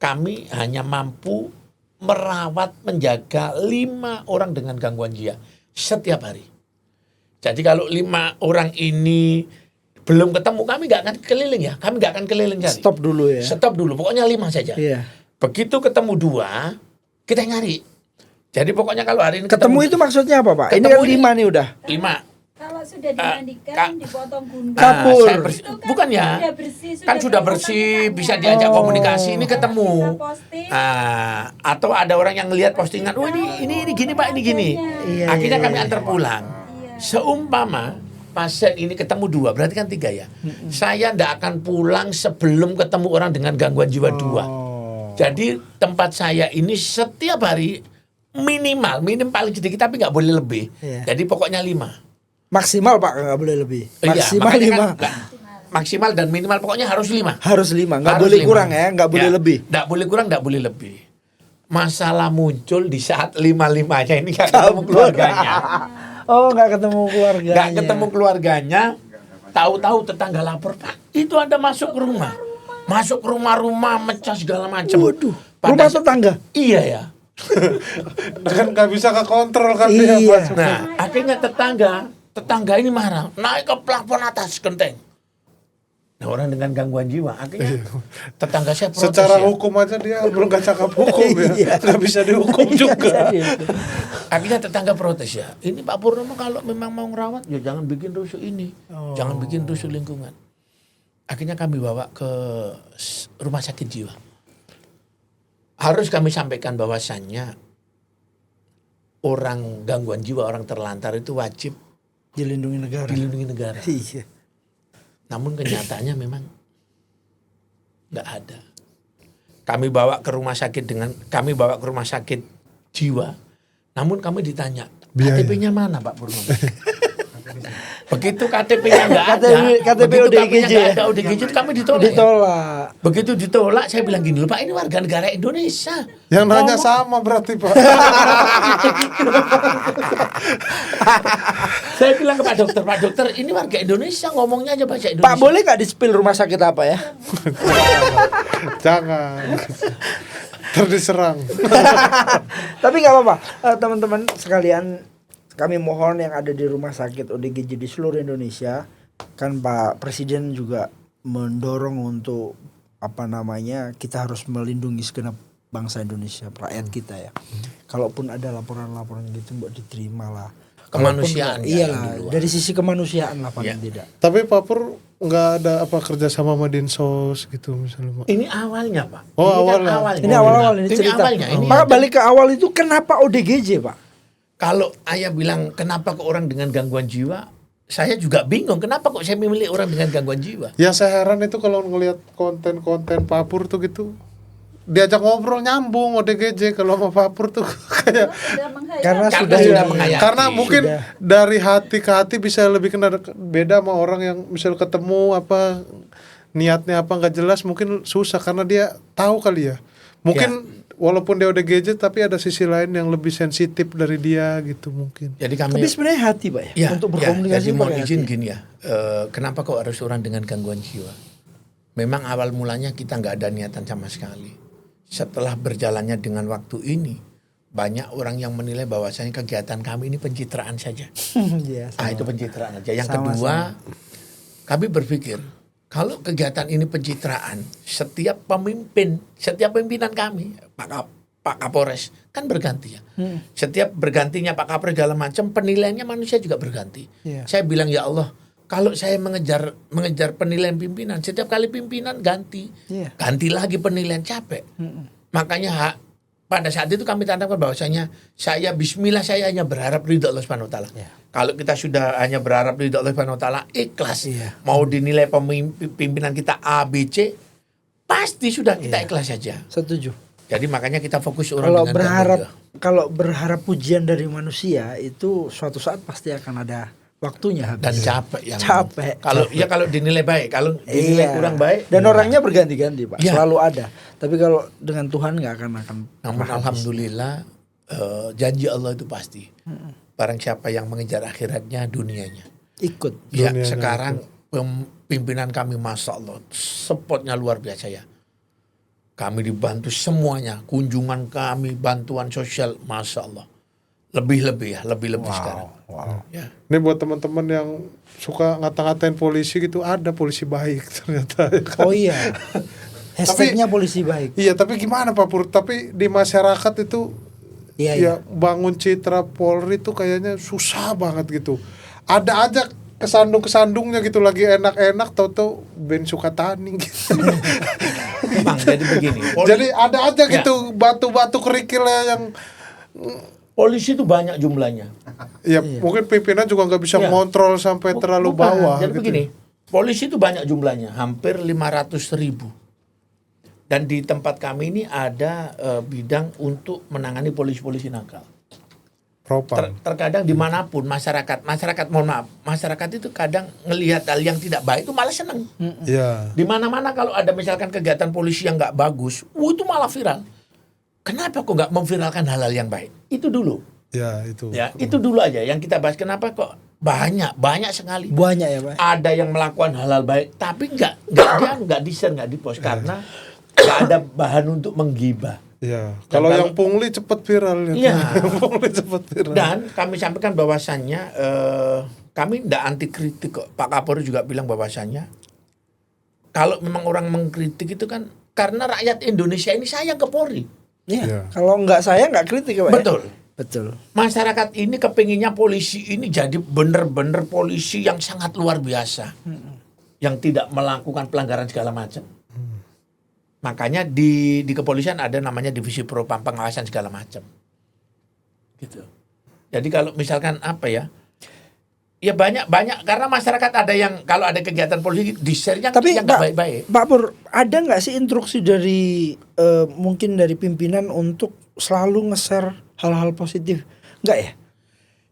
kami hanya mampu merawat menjaga 5 orang dengan gangguan jiwa setiap hari. Jadi kalau 5 orang ini belum ketemu, kami nggak akan keliling ya, kami nggak akan keliling cari. Stop dulu ya. Stop dulu, pokoknya 5 saja. Iya. Begitu ketemu 2, kita nyari. Jadi pokoknya kalau hari ini Ketemu itu maksudnya apa, Pak? Ini Ketemu kan ini- 5 nih udah. 5. Kalau sudah dimandikan, dipotong gundul. Kabur. Saya Itu kan bukan ya. sudah bersih, Kan sudah bersih, bisa diajak komunikasi, ini ketemu. Kita posting. Atau ada orang yang lihat postingan, oh ini gini Pak, ini gini. Iya, Akhirnya iya, kami iya. antar pulang. Seumpama pasien ini ketemu 2, berarti kan 3 ya. Saya ndak akan pulang sebelum ketemu orang dengan gangguan jiwa 2. Jadi tempat saya ini setiap hari minim paling sedikit tapi nggak boleh lebih. Iya. Jadi pokoknya 5. Maksimal Pak, nggak boleh lebih. Iya, Maksimal makanya 5. kan nggak- maksimal dan minimal pokoknya harus 5. Harus 5, nggak Harus boleh 5. kurang ya, nggak boleh lebih. Nggak boleh kurang, nggak boleh lebih. Masalah muncul di saat 5-5-nya ini nggak ketemu keluarganya. Oh, nggak ketemu keluarganya. Nggak ketemu keluarganya. Tahu-tahu tetangga lapor, Pak, itu ada masuk ke rumah. Masuk ke rumah-rumah, mecah segala macam. Waduh, Pada rumah tetangga. Iya ya. Kan nggak bisa ke kontrol kan Iya. dia masuk. Nah, akhirnya tetangga ini marah, naik ke plafon atas genteng. Nah, orang dengan gangguan jiwa, akhirnya tetangga saya protes Secara ya. hukum aja dia belum nggak cakap hukum Iya. ya, nggak bisa dihukum juga. Akhirnya tetangga protes ya. Ini Pak Purnomo kalau memang mau ngerawat, ya jangan bikin rusuh ini, jangan bikin rusuh lingkungan. Akhirnya kami bawa ke rumah sakit jiwa. Harus kami sampaikan bahwasannya orang gangguan jiwa, orang terlantar itu wajib Dilindungi negara. dilindungi negara. Iya. Namun kenyataannya memang nggak ada. Kami bawa ke rumah sakit jiwa. Namun kami ditanya, Biaya. KTP-nya mana Pak Purnomo? Begitu KTP-nya nggak ada, KTP begitu ODGJ KTP-nya nggak ya? ada ODGJ, kami ditolak. Ya. Ditolak. Begitu ditolak, saya bilang gini, loh Pak, ini warga negara Indonesia. Yang nanya sama berarti Pak. Saya bilang ke Pak Dokter, ini warga Indonesia, ngomongnya aja bahasa Indonesia. Pak, boleh nggak di-spill rumah sakit apa ya? Jangan. Terdiserang. Tapi nggak apa-apa, teman-teman sekalian, kami mohon yang ada di rumah sakit ODGJ di seluruh Indonesia, kan Pak Presiden juga mendorong untuk kita harus melindungi segenap bangsa Indonesia, rakyat kita ya. Kalaupun ada laporan-laporan gitu, mbak diterima lah. Kemanusiaan. Iyalah, dari sisi kemanusiaan lah paling Iya. tidak. Tapi Pak Pur nggak ada apa kerja sama Dinsos gitu misalnya Pak. Ini awalnya Pak. Oh, Ini kan awalnya. Ini awal-awal ini cerita. awalnya. Ini Maka ada- balik ke awal itu kenapa ODGJ Pak? Kalau ayah bilang kenapa ke orang dengan gangguan jiwa, saya juga bingung kenapa kok saya memilih orang dengan gangguan jiwa. Yang saya heran itu kalau ngelihat konten-konten Pak Pur tuh gitu, diajak ngobrol nyambung ODGJ kalau sama Pak Pur tuh kayak Karena Karena sudah sudah menghayati. karena mungkin Sudah. dari hati ke hati bisa lebih kena beda sama orang yang misal ketemu apa niatnya apa nggak jelas, mungkin susah karena dia tahu kali ya. Mungkin walaupun dia ODGJ tapi ada sisi lain yang lebih sensitif dari dia gitu mungkin. Jadi kami Tapi sebenarnya hati Pak ya, untuk berkomunikasi jadi mohon pakai izin hati. gini ya. Kenapa kok harus orang dengan gangguan jiwa? Memang awal mulanya kita nggak ada niatan sama sekali. Setelah berjalannya dengan waktu ini, banyak orang yang menilai bahwasanya kegiatan kami ini pencitraan saja. Iya, Itu pencitraan aja. Yang Sama-sama. kedua, kami berpikir kalau kegiatan ini pencitraan, setiap pimpinan kami, Pak Kapolres kan berganti ya. Setiap bergantinya Pak Kapolres segala macam, penilaiannya manusia juga berganti. Iya. Saya bilang ya Allah, kalau saya mengejar penilaian pimpinan, setiap kali pimpinan ganti, Iya. ganti lagi penilaian, capek. Makanya pada saat itu kami tanamkan bahwasanya Bismillah saya hanya berharap ridho Allah Subhanahu Wa Taala. Iya. Kalau kita sudah hanya berharap ridho Allah Subhanahu Wa Taala, ikhlas. Iya. Mau dinilai pimpinan kita A, B, C, pasti sudah kita ikhlas saja. Setuju. Jadi makanya kita fokus orang Kalau dengan berharap gangguan kalau berharap pujian dari manusia itu suatu saat pasti akan ada waktunya jiwa. habis. Dan capek ya. Capek. Kalau dinilai baik, kalau dinilai Iya. kurang baik. Dan orangnya berganti-ganti Pak, Iya. selalu ada. Tapi kalau dengan Tuhan nggak akan Namun pernah habis. alhamdulillah janji Allah itu pasti. Barang siapa yang mengejar akhiratnya, dunianya. Ikut. Ya Dunianya sekarang pimpinan kami masya Allah supportnya luar biasa ya. Kami dibantu semuanya, kunjungan kami, bantuan sosial, masya Allah. Lebih sekarang. Ya. Ini buat teman-teman yang suka ngata-ngatain polisi gitu, ada polisi baik ternyata. Oh iya. Hashtagnya polisi baik. Iya, tapi gimana Pak Pur? Tapi di masyarakat itu Iya, ya bangun citra Polri itu kayaknya susah banget gitu. Ada aja kesandung-kesandungnya gitu, lagi enak-enak tahu-tahu Ben Sukatani gitu. Bang, jadi begini. Jadi ada aja Ya. gitu batu-batu kerikilnya yang Polisi itu banyak jumlahnya. ya mungkin pimpinan juga nggak bisa Ya. ngontrol sampai terlalu Bukan. bawah Jadi gitu. begini, polisi itu banyak jumlahnya, hampir 500.000. Dan di tempat kami ini ada bidang untuk menangani polisi-polisi nakal. Propam. terkadang dimanapun masyarakat mohon maaf, masyarakat itu kadang ngelihat hal yang tidak baik itu malah seneng. Iya. Di mana-mana kalau ada misalkan kegiatan polisi yang nggak bagus, itu malah viral. Kenapa kok nggak memviralkan hal-hal yang baik? Itu dulu. Ya itu. Ya, itu dulu aja yang kita bahas. Kenapa kok banyak sekali. Banyak ya Pak. Ada yang melakukan hal-hal baik, tapi nggak di-share, nggak di-post karena nggak ada bahan untuk menggibah. Iya. Kalau yang pungli cepat viral. Iya. Pungli cepat viral. Dan kami sampaikan bahwasannya kami tidak anti kritik kok. Pak Kapolri juga bilang bahwasannya kalau memang orang mengkritik itu kan karena rakyat Indonesia ini sayang ke Polri. Iya. Iya. Kalau nggak saya nggak kritik ya Pak. Betul. Betul. Masyarakat ini kepinginnya polisi ini jadi benar-benar polisi yang sangat luar biasa. Yang tidak melakukan pelanggaran segala macam. Makanya di kepolisian ada namanya divisi propam, pengawasan segala macam. Gitu. Jadi kalau misalkan apa ya? Ya banyak karena masyarakat ada yang kalau ada kegiatan polisi di-share-nya Tapi yang nggak baik-baik. Pak Pur, ada nggak sih instruksi dari mungkin dari pimpinan untuk selalu nge-share hal-hal positif? Nggak ya?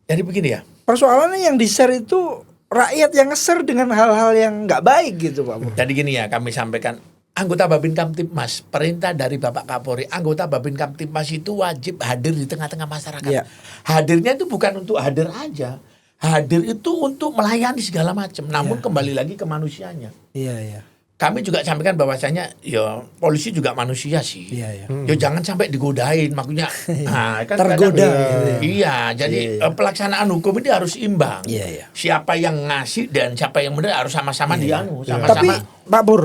Jadi begini ya. Persoalannya yang di-share itu rakyat yang nge-share dengan hal-hal yang nggak baik gitu Pak Pur. Jadi gini ya, kami sampaikan anggota Babin Kamtibmas, perintah dari Bapak Kapolri, anggota Babin Kamtibmas itu wajib hadir di tengah-tengah masyarakat. Iya. Hadirnya itu bukan untuk hadir aja. Hadir itu untuk melayani segala macam. Namun kembali lagi ke manusianya. Iya iya. Kami juga sampaikan bahwasanya ya polisi juga manusia sih. Iya iya. Ya jangan sampai digodain, makanya kan Tergoda kadang- gitu ya. Iya, jadi pelaksanaan hukum ini harus imbang. Iya, iya. Siapa yang ngasih dan siapa yang benar harus sama-sama dianu, Tapi sama-sama. Pak Pur,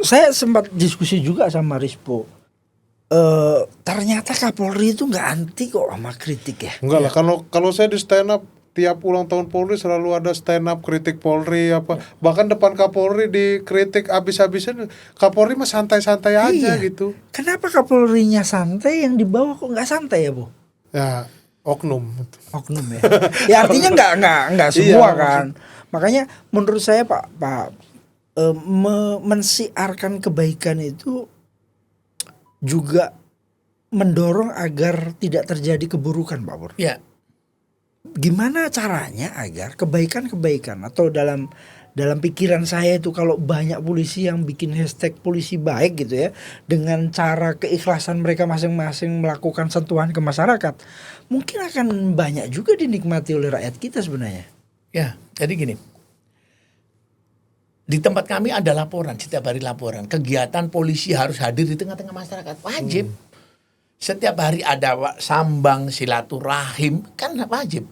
saya sempat diskusi juga sama Rispo. Ternyata Kapolri itu nggak anti kok sama kritik ya. Enggak lah, kalau saya di stand up tiap ulang tahun Polri selalu ada stand up kritik Polri apa. Bahkan depan Kapolri dikritik habis-habisan. Kapolri mah santai-santai aja Iya. gitu. Kenapa Kapolrinya santai, yang di bawah kok nggak santai ya Bu? Ya, oknum. Oknum ya. Ya artinya nggak semua Iya, kan. Makanya menurut saya Pak mensiarkan kebaikan itu juga mendorong agar tidak terjadi keburukan Pak Pur. Ya, Gimana caranya agar kebaikan-kebaikan atau dalam pikiran saya itu kalau banyak polisi yang bikin hashtag polisi baik gitu ya, dengan cara keikhlasan mereka masing-masing melakukan sentuhan ke masyarakat, mungkin akan banyak juga dinikmati oleh rakyat kita sebenarnya. ya. Jadi gini. Di tempat kami ada laporan, setiap hari laporan. Kegiatan polisi harus hadir di tengah-tengah masyarakat, wajib. Setiap hari ada sambang silaturahim, kan wajib.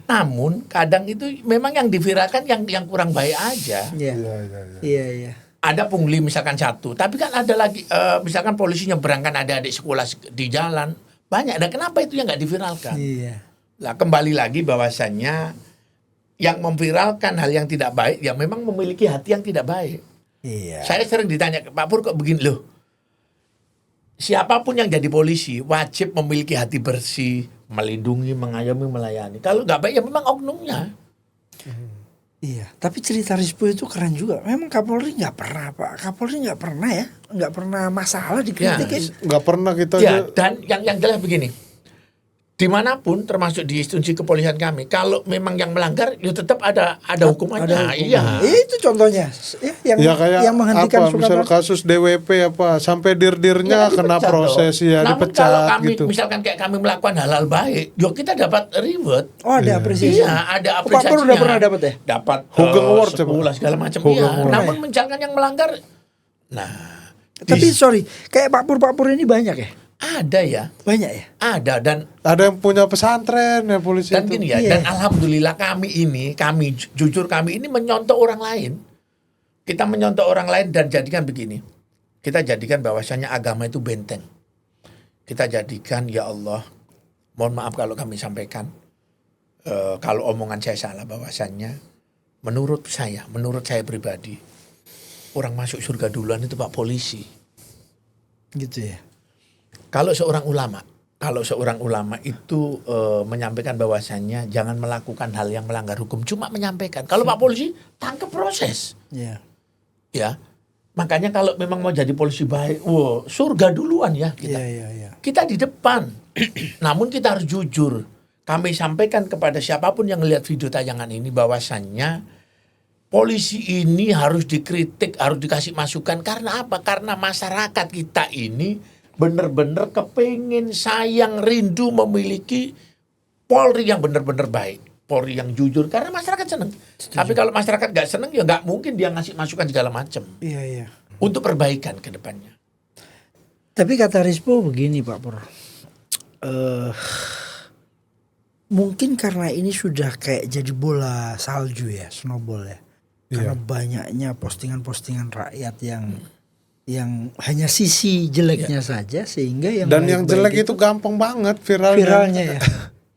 Namun kadang itu memang yang diviralkan yang kurang baik aja. Iya. Iya, iya, iya. Iya, iya. Ada pungli misalkan satu, tapi kan ada lagi misalkan polisi nyebrang kan ada adik sekolah di jalan banyak. Dan kenapa itu yang nggak diviralkan? Iya. Lah kembali lagi bahwasannya yang memviralkan hal yang tidak baik ya memang memiliki hati yang tidak baik. Iya. Saya sering ditanya, Pak Pur kok begini loh. Siapapun yang jadi polisi wajib memiliki hati bersih, melindungi, mengayomi, melayani. Kalau nggak baik ya memang oknumnya. Iya, tapi cerita Rispo itu keren juga. Memang Kapolri nggak pernah Pak. Kapolri nggak pernah ya, nggak pernah masalah dikritik ya. Nggak pernah kita Ya, aja. dan yang jelas begini. Dimanapun termasuk di institusi kepolisian kami, kalau memang yang melanggar, ya tetap ada hukumannya. Ada hukuman. Iya. Itu contohnya ya, Ya kayak yang menghentikan apa misal Soekarno. kasus DWP apa sampai dir-dirnya Ya, kena dipecat proses dong. ya Namun kalau dipecat kami gitu. misalkan kayak kami melakukan hal-hal baik, ya kita dapat reward. Oh ada apresiasi. Iya, ada Oh, Pak Pur apresiasinya. udah pernah dapat ya? Dapat Hugeng Award, sekolah coba. segala macam. Hugeng Iya. Award. Namun misalkan yang melanggar, nah, Tapi sorry, kayak Pak Pur ini banyak ya? ada ya, Banyak ya? ada dan Ada yang punya pesantren ya polisi dan itu. gini ya, Iya. dan alhamdulillah kami jujur kami ini menyontoh orang lain. Kita menyontoh orang lain dan jadikan begini. Kita jadikan bahwasanya agama itu benteng. Kita jadikan ya Allah, mohon maaf kalau kami sampaikan kalau omongan saya salah bahwasannya menurut saya pribadi orang masuk surga duluan itu Pak polisi. Gitu ya. Kalau seorang ulama itu menyampaikan bahwasannya jangan melakukan hal yang melanggar hukum, cuma menyampaikan. Kalau Pak polisi tangkap proses, Iya. ya. Makanya kalau memang mau jadi polisi baik, surga duluan ya kita. Iya. Kita di depan. Namun kita harus jujur. kami sampaikan kepada siapapun yang melihat video tayangan ini bahwasannya polisi ini harus dikritik, harus dikasih masukan. Karena apa? Karena masyarakat kita ini benar-benar kepingin, sayang, rindu memiliki Polri yang benar-benar baik, Polri yang jujur. Karena masyarakat senang. Tapi kalau masyarakat nggak senang, ya nggak mungkin dia ngasih masukan segala macam Iya. untuk perbaikan ke depannya. Tapi kata Rispo begini Pak Pur, mungkin karena ini sudah kayak jadi bola salju ya, snowball ya. Karena banyaknya postingan-postingan rakyat yang hanya sisi jeleknya saja, sehingga yang Dan yang baik-baik jelek itu gampang banget viralnya ya.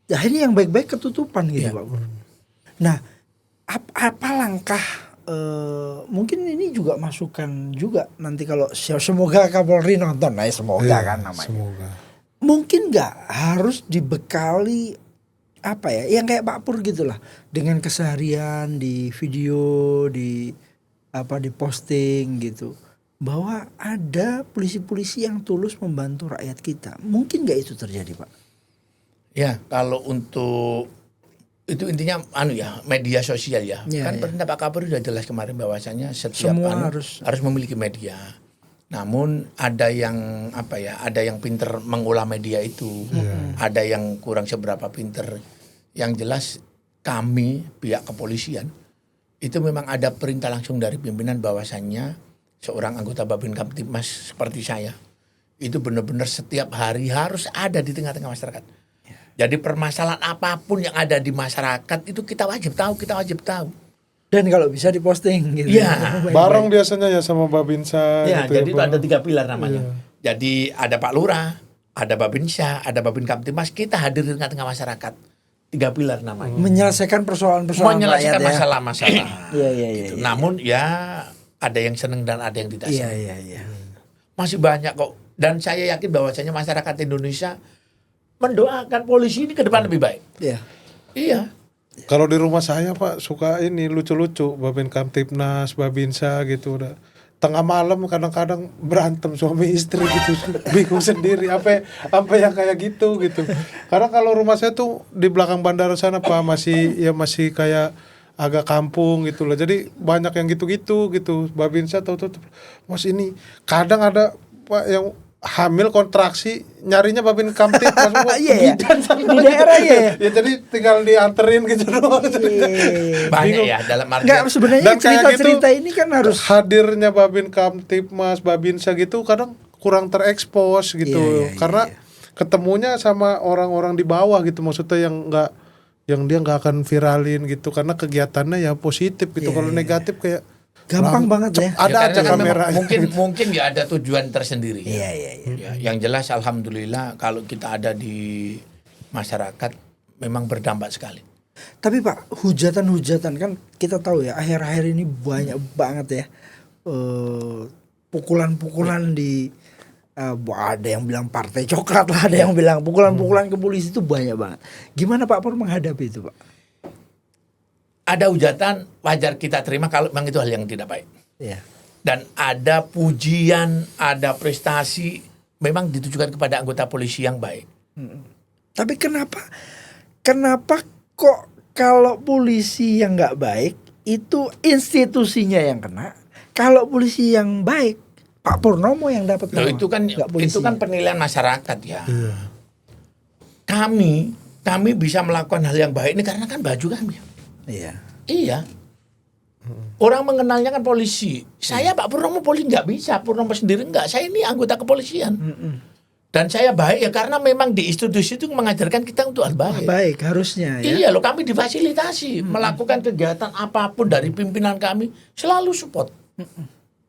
Nah ini yang baik-baik ketutupan gitu Pak Pur. Nah apa langkah, mungkin ini juga masukan juga nanti kalau semoga Kapolri nonton, nah semoga kan namanya. Semoga. Mungkin nggak harus dibekali apa ya, yang kayak Pak Pur gitulah, dengan keseharian di video, di posting gitu, bahwa ada polisi-polisi yang tulus membantu rakyat kita. Mungkin nggak itu terjadi Pak? Ya, kalau untuk itu intinya media sosial ya. Ya, Kan ya. perintah Pak Kapolri sudah jelas kemarin bahwasanya setiap Semua harus memiliki media. Namun ada yang ada yang pinter mengolah media itu, ada yang kurang seberapa pinter. Yang jelas kami pihak kepolisian itu memang ada perintah langsung dari pimpinan bahwasannya seorang anggota Babin Kamtibmas seperti saya itu benar-benar setiap hari harus ada di tengah-tengah masyarakat. Jadi permasalahan apapun yang ada di masyarakat itu kita wajib tahu. Dan kalau bisa diposting gitu. Iya. Bareng biasanya ya sama Babinsa Ya, gitu jadi itu Bang. ada 3 pilar namanya. Jadi ada Pak Lurah, ada Babinsa, ada Babin Kamtibmas, kita hadir di tengah-tengah masyarakat. 3 pilar namanya. Menyelesaikan persoalan-persoalan Menyelesaikan rakyat ya. masalah-masalah. Iya. Gitu. Namun ya ada yang senang dan ada yang tidak senang. Iya. Masih banyak kok. Dan saya yakin bahwasanya masyarakat Indonesia mendoakan polisi ini ke depan lebih baik. Iya. Iya. Kalau di rumah saya Pak suka ini lucu-lucu Babin Kamtibnas, Babinsa gitu udah. Tengah malam kadang-kadang berantem suami istri gitu. Bingung sendiri apa yang kayak gitu. Karena kalau rumah saya tuh di belakang bandara sana Pak masih kayak agak kampung gitu lah. Jadi banyak yang gitu. Babinsa tahu Mas ini kadang ada Pak yang hamil kontraksi nyarinya Babin Kamtib Iya ya. Di daerah ya. Ya jadi tinggal dianterin gitu doang. Banyak ya dalam artian. Enggak, sebenarnya Dan kayak cerita-cerita gitu, ini kan harus hadirnya Babin Kamtibmas, Babinsa gitu kadang kurang terekspos gitu. Iya. Karena ketemunya sama orang-orang di bawah gitu, maksudnya yang dia nggak akan viralin gitu karena kegiatannya ya positif gitu. Kalau negatif kayak gampang banget ya. ada Ya, aja karena memang kameranya. mungkin ya ada tujuan tersendiri. Iya. Ya, yang jelas alhamdulillah kalau kita ada di masyarakat memang berdampak sekali. Tapi Pak, hujatan-hujatan kan kita tahu ya, akhir-akhir ini banyak banget ya pukulan-pukulan di ada yang bilang partai coklat lah, ada yang bilang pukulan-pukulan ke polisi itu banyak banget. Gimana Pak Pur menghadapi itu Pak? Ada hujatan wajar kita terima kalau memang itu hal yang tidak baik. Iya. Dan ada pujian, ada prestasi memang ditujukan kepada anggota polisi yang baik. Tapi kenapa kok kalau polisi yang nggak baik itu institusinya yang kena, kalau polisi yang baik Pak Purnomo yang dapat Loh, nama, itu kan nggak polisinya. itu kan penilaian masyarakat ya. Kami bisa melakukan hal yang baik ini karena kan baju kami. Iya. Orang mengenalnya kan polisi. Saya Pak Purnomo polisi nggak bisa. Purnomo sendiri nggak. Saya ini anggota kepolisian. Dan saya baik ya karena memang di institusi itu mengajarkan kita untuk hal baik. Baik harusnya ya. Iya loh, kami difasilitasi melakukan kegiatan apapun dari pimpinan kami selalu support.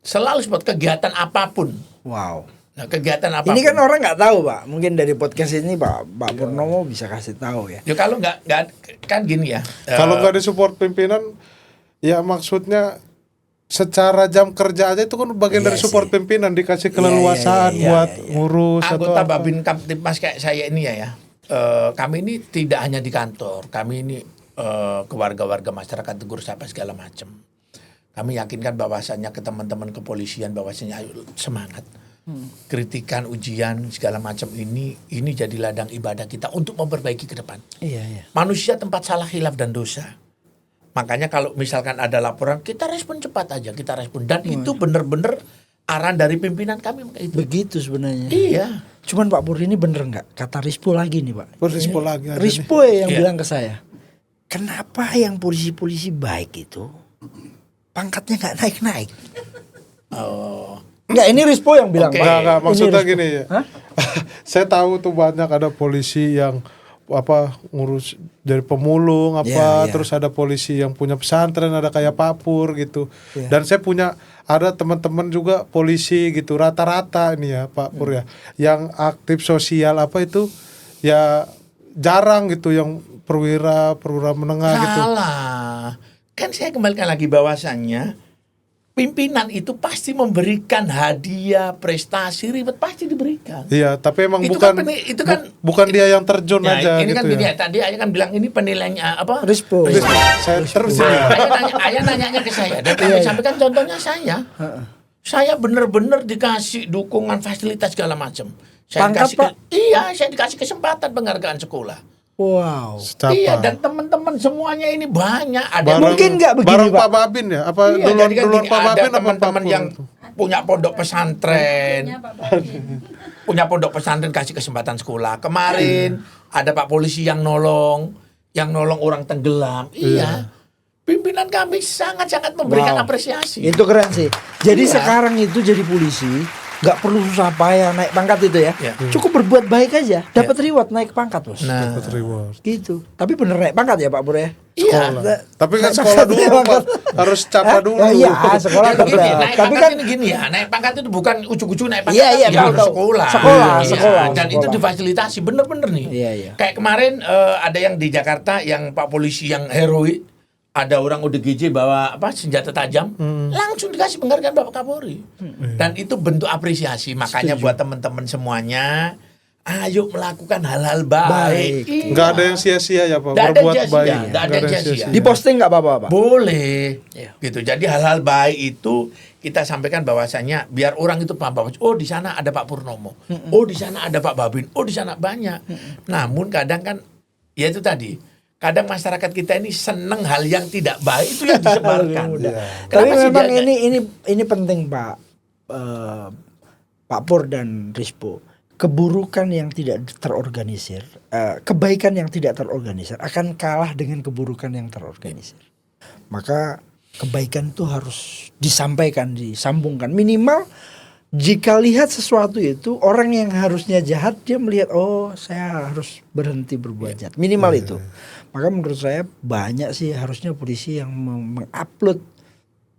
Selalu support kegiatan apapun. Wow. Nah, kegiatan apapun. Ini kan orang nggak tahu Pak. Mungkin dari podcast ini Pak Purnomo bisa kasih tahu ya. Ya kalau nggak kan gini ya. Kalau nggak disupport pimpinan, ya maksudnya secara jam kerja aja itu kan bagian dari support pimpinan, dikasih keleluasaan buat ngurus atau anggota apa. Babin Kamtibmas kayak saya ini ya. Kami ini tidak hanya di kantor, kami ini ke warga-warga masyarakat, tegur sapa segala macam. Kami yakinkan bahwasannya ke teman-teman kepolisian bahwasannya ayo semangat. kritikan, ujian segala macam ini jadi ladang ibadah kita untuk memperbaiki ke depan. Iya. Manusia tempat salah, khilaf dan dosa. Makanya kalau misalkan ada laporan, kita respon cepat aja, kita respon, dan itu benar-benar arahan dari pimpinan kami itu. Begitu sebenarnya. Iya. Cuman Pak Pur ini bener nggak? Kata Rispo lagi nih Pak. Rispo lagi ada Rispo yang Iya. bilang ke saya, kenapa yang polisi-polisi baik itu pangkatnya nggak naik-naik? Oh. Nggak, ini Rispo yang bilang. Oke. Pak. Enggak, Ini maksudnya Rispo. gini ya. Hah? Saya tahu tuh banyak ada polisi yang ngurus dari pemulung Iya. terus ada polisi yang punya pesantren, ada kayak Pak Pur gitu. Iya. Dan saya punya ada teman-teman juga polisi gitu, rata-rata ini ya Pak Pur ya, yang aktif sosial ya jarang gitu, yang perwira menengah gitu. Salah. Kan saya kembalikan lagi bahwasannya pimpinan itu pasti memberikan hadiah, prestasi, ribet pasti diberikan. Iya, tapi emang Itu bukan kan itu kan bukan dia yang terjun ya, aja ini gitu kan gini ya. ya. Tadi ayah kan bilang ini penilaiannya apa? Rispo. Saya terus ini. Ayah nanyanya ke saya dan kami sampaikan contohnya saya. Saya benar-benar dikasih dukungan fasilitas segala macam. Saya Pangkat, dikasih Pak? saya dikasih kesempatan penghargaan sekolah. Wow. Secapa. Iya, dan teman-teman semuanya ini banyak. Ada Mungkin nggak begini, bareng Pak? Pak Babin ya? Apa Iya, duluan jadi kan duluan gini, Pak ada Babin apa Pak teman-teman Pur yang itu? punya pondok pesantren, Punya Pak Babin. punya pondok pesantren kasih kesempatan sekolah. Kemarin ada Pak polisi yang nolong orang tenggelam. Iya. Pimpinan kami sangat-sangat memberikan Wow. apresiasi. Itu keren sih. Jadi Iya. sekarang itu jadi polisi nggak perlu susah payah naik pangkat itu ya. Iya. Cukup berbuat baik aja, dapat reward naik pangkat bos. Nah, Dapat reward. Gitu. Tapi bener naik pangkat ya Pak Pur ya. iya. Tapi kan Naik sekolah pangkat, dulu naik Pak, pangkat. harus capa Hah? dulu. Oh, iya, sekolah Ya, begini, tetap. naik Tapi pangkat kan ini gini ya, naik pangkat itu bukan ujuk-ujuk naik pangkat, Iya, iya, tapi tahu, harus tahu. sekolah. Sekolah, Iya, sekolah, dan itu sekolah. difasilitasi bener-bener nih. Iya, iya. Kayak kemarin ada yang di Jakarta yang Pak polisi yang heroik, ada orang ODGJ bawa senjata tajam, langsung dikasih penghargaan Bapak Kapolri. Dan itu bentuk apresiasi. Makanya buat teman-teman semuanya, ayo melakukan hal-hal baik. Baik. Iya. Enggak ada yang sia-sia ya Pak, Nggak ada berbuat sia-sia, baik. nggak ada yang sia-sia. Di posting nggak apa-apa Pak? Boleh, Iya. gitu. Jadi hal-hal baik itu kita sampaikan bahwasannya biar orang itu paham bahwa oh di sana ada Pak Purnomo, oh di sana ada Pak Babin, oh di sana banyak. Namun kadang kan, ya itu tadi, kadang masyarakat kita ini seneng hal yang tidak baik itu yang disebarkan. Tapi Kenapa sih memang dia- ini penting Pak Pak Pur dan Rispo. Keburukan yang tidak terorganisir, kebaikan yang tidak terorganisir akan kalah dengan keburukan yang terorganisir. Maka kebaikan itu harus disampaikan, disambungkan. Minimal jika lihat sesuatu itu, orang yang harusnya jahat dia melihat, oh saya harus berhenti berbuat jahat. Minimal itu. Maka menurut saya banyak sih harusnya polisi yang mengupload.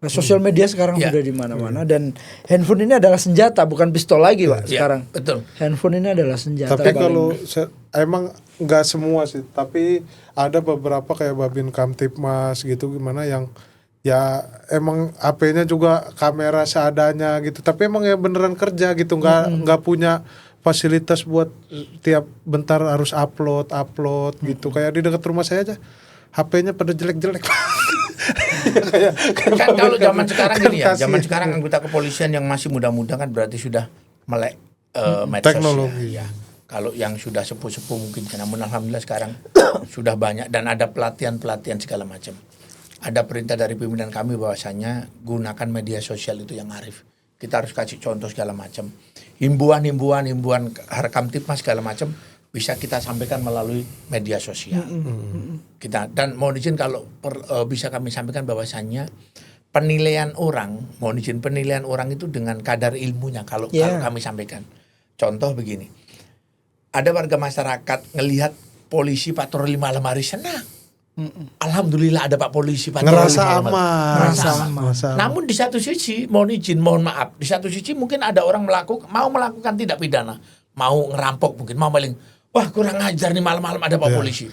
Nah, sosial media sekarang Ya. sudah di mana-mana dan handphone ini adalah senjata, bukan pistol lagi Pak Ya, sekarang. betul. Handphone ini adalah senjata. Tapi paling- kalau emang nggak semua sih, tapi ada beberapa kayak Babin Kamtipmas gitu gimana yang ya emang HP-nya juga kamera seadanya gitu, tapi emang ya beneran kerja gitu, nggak punya fasilitas buat tiap bentar harus upload gitu. Kayak di dekat rumah saya aja HP-nya pada jelek-jelek. Kan kalau zaman sekarang gini ya, kasihan. zaman sekarang anggota kepolisian yang masih muda-muda kan berarti sudah melek medsos teknologi. ya. Kalau yang sudah sepuh-sepuh mungkin, namun alhamdulillah sekarang sudah banyak dan ada pelatihan segala macam. Ada perintah dari pimpinan kami bahwasanya gunakan media sosial itu yang arif. Kita harus kasih contoh segala macam. Himbauan Kamtipmas segala macam bisa kita sampaikan melalui media sosial. Kita dan mohon izin kalau bisa kami sampaikan bahwasannya penilaian orang itu dengan kadar ilmunya kalau kami sampaikan. Contoh begini. Ada warga masyarakat ngelihat polisi patroli malam hari senang. Alhamdulillah ada Pak polisi patroli Ngerasa malam hari. aman. Ngerasa aman. Ngerasa aman. Namun di satu sisi mohon maaf, di satu sisi mungkin ada orang mau melakukan tindak pidana, mau ngerampok mungkin, mau maling. Wah kurang ajar nih malam-malam ada Pak polisi.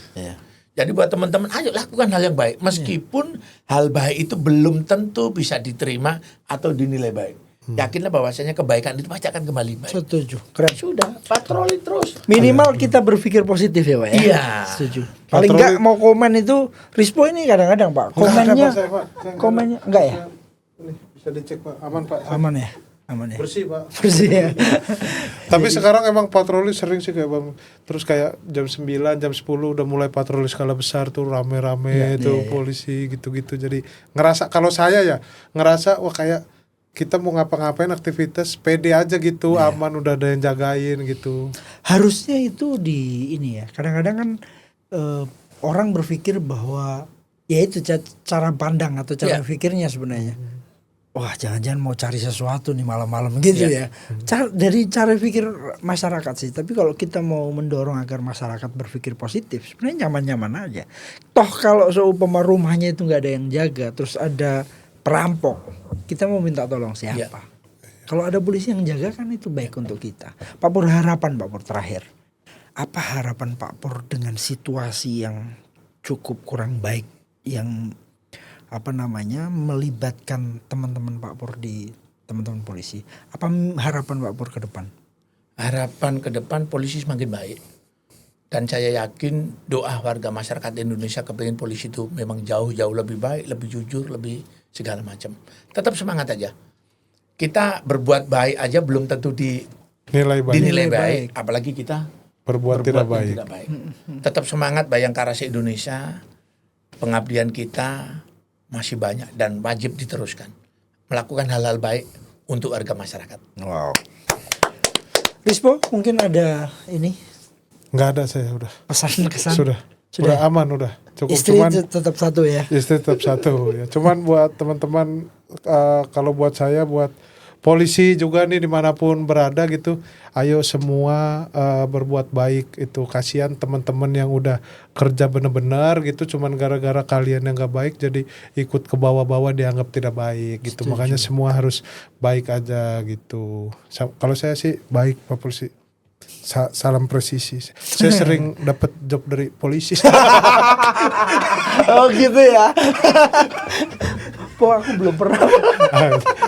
Jadi buat teman-teman ayo lakukan hal yang baik. Meskipun hal baik itu belum tentu bisa diterima atau dinilai baik. Yakinlah bahwasanya kebaikan itu pasti akan kembali baik. Setuju. Keren. Sudah, patroli terus. Minimal kita berpikir positif ya Pak ya. Iya. Setuju. Paling Patroli- enggak mau komen itu Rispo ini kadang-kadang Pak. Nggak ada, Komennya Pak, saya, Pak. Saya nggak komennya enggak ya? Ini bisa dicek Pak, aman Pak. Aman ya. Aman ya. Bersih Pak. Bersih ya. Tapi sekarang emang patroli sering sih kayak Bang. Terus kayak jam 9, jam 10 udah mulai patroli skala besar tuh rame-rame tuh polisi gitu-gitu. Jadi ngerasa kalau saya ya ngerasa wah kayak kita mau ngapa-ngapain aktivitas pede aja gitu, aman udah ada yang jagain gitu. Harusnya itu di ini ya. Kadang-kadang kan orang berpikir bahwa ya itu cara pandang atau cara pikirnya sebenarnya. Wah, jangan-jangan mau cari sesuatu nih malam-malam gitu ya. Dari cara pikir masyarakat sih. Tapi kalau kita mau mendorong agar masyarakat berpikir positif, sebenarnya nyaman-nyaman aja. Toh kalau seumpama rumahnya itu nggak ada yang jaga, terus ada perampok, kita mau minta tolong siapa? Kalau ada polisi yang jaga kan itu baik untuk kita. Pak Pur, harapan Pak Pur terakhir. Apa harapan Pak Pur dengan situasi yang cukup kurang baik yang melibatkan teman-teman Pak Pur di teman-teman polisi? Apa harapan Pak Pur ke depan? Harapan ke depan polisi semakin baik. Dan saya yakin doa warga masyarakat Indonesia kepingin polisi itu memang jauh-jauh lebih baik, lebih jujur, lebih segala macam. Tetap semangat aja. Kita berbuat baik aja belum tentu Nilai baik. dinilai baik. Apalagi kita Berbuat tidak yang baik. tidak baik. Tetap semangat Bayangkara se-Indonesia. Pengabdian kita masih banyak dan wajib diteruskan. Melakukan hal-hal baik untuk warga masyarakat. Wow. Rispo, mungkin ada ini Nggak ada saya udah. pesan-kesan? Sudah aman udah. Cukup Istri cuman tetap satu ya. istri tetap satu ya. Cuman buat teman-teman kalau buat saya buat polisi juga nih dimanapun berada gitu, ayo semua berbuat baik itu. Kasihan teman-teman yang udah kerja bener-bener gitu, cuman gara-gara kalian yang gak baik jadi ikut ke bawah-bawah dianggap tidak baik gitu. Makanya semua harus baik aja gitu. Kalau saya sih baik Pak Polisi. Salam presisi. Saya sering dapat job dari polisi. Oh gitu ya. Kok aku belum pernah.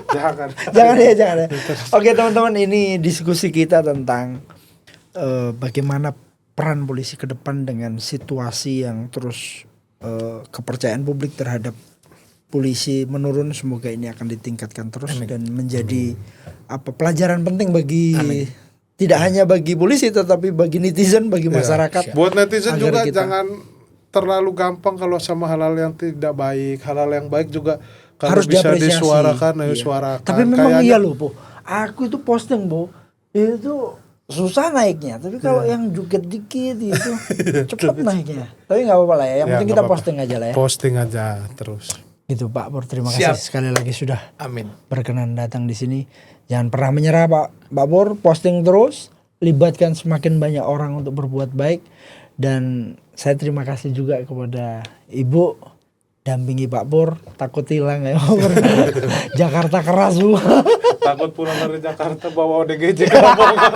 Jangan. Jangan ya. Oke teman-teman, ini diskusi kita tentang bagaimana peran polisi ke depan dengan situasi yang terus kepercayaan publik terhadap polisi menurun. Semoga ini akan ditingkatkan terus dan menjadi pelajaran penting bagi tidak hanya bagi polisi tetapi bagi netizen, bagi masyarakat. Buat netizen Agar juga kita- jangan terlalu gampang kalau sama hal-hal yang tidak baik. Hal-hal yang baik juga kalau Harus bisa diapresiasi. disuarakan, ayo Iya. suarakan. Tapi memang Kayaknya- iya loh, Po. Aku itu posting, Po. Itu susah naiknya. Tapi kalau yang joget dikit itu cepat naiknya. Tapi nggak apa-apa lah ya. Yang Ya, penting nggak kita apa-apa. posting aja lah ya. Posting aja terus. Gitu Pak Pur, terima kasih Siap. sekali lagi sudah Amin. berkenan datang di sini. Jangan pernah menyerah Pak Pur, posting terus, libatkan semakin banyak orang untuk berbuat baik. Dan saya terima kasih juga kepada Ibu, dampingi Pak Pur, takut hilang ya. Jakarta keras Bu. Takut pulang dari Jakarta bawa ODGJ ke Lamongan.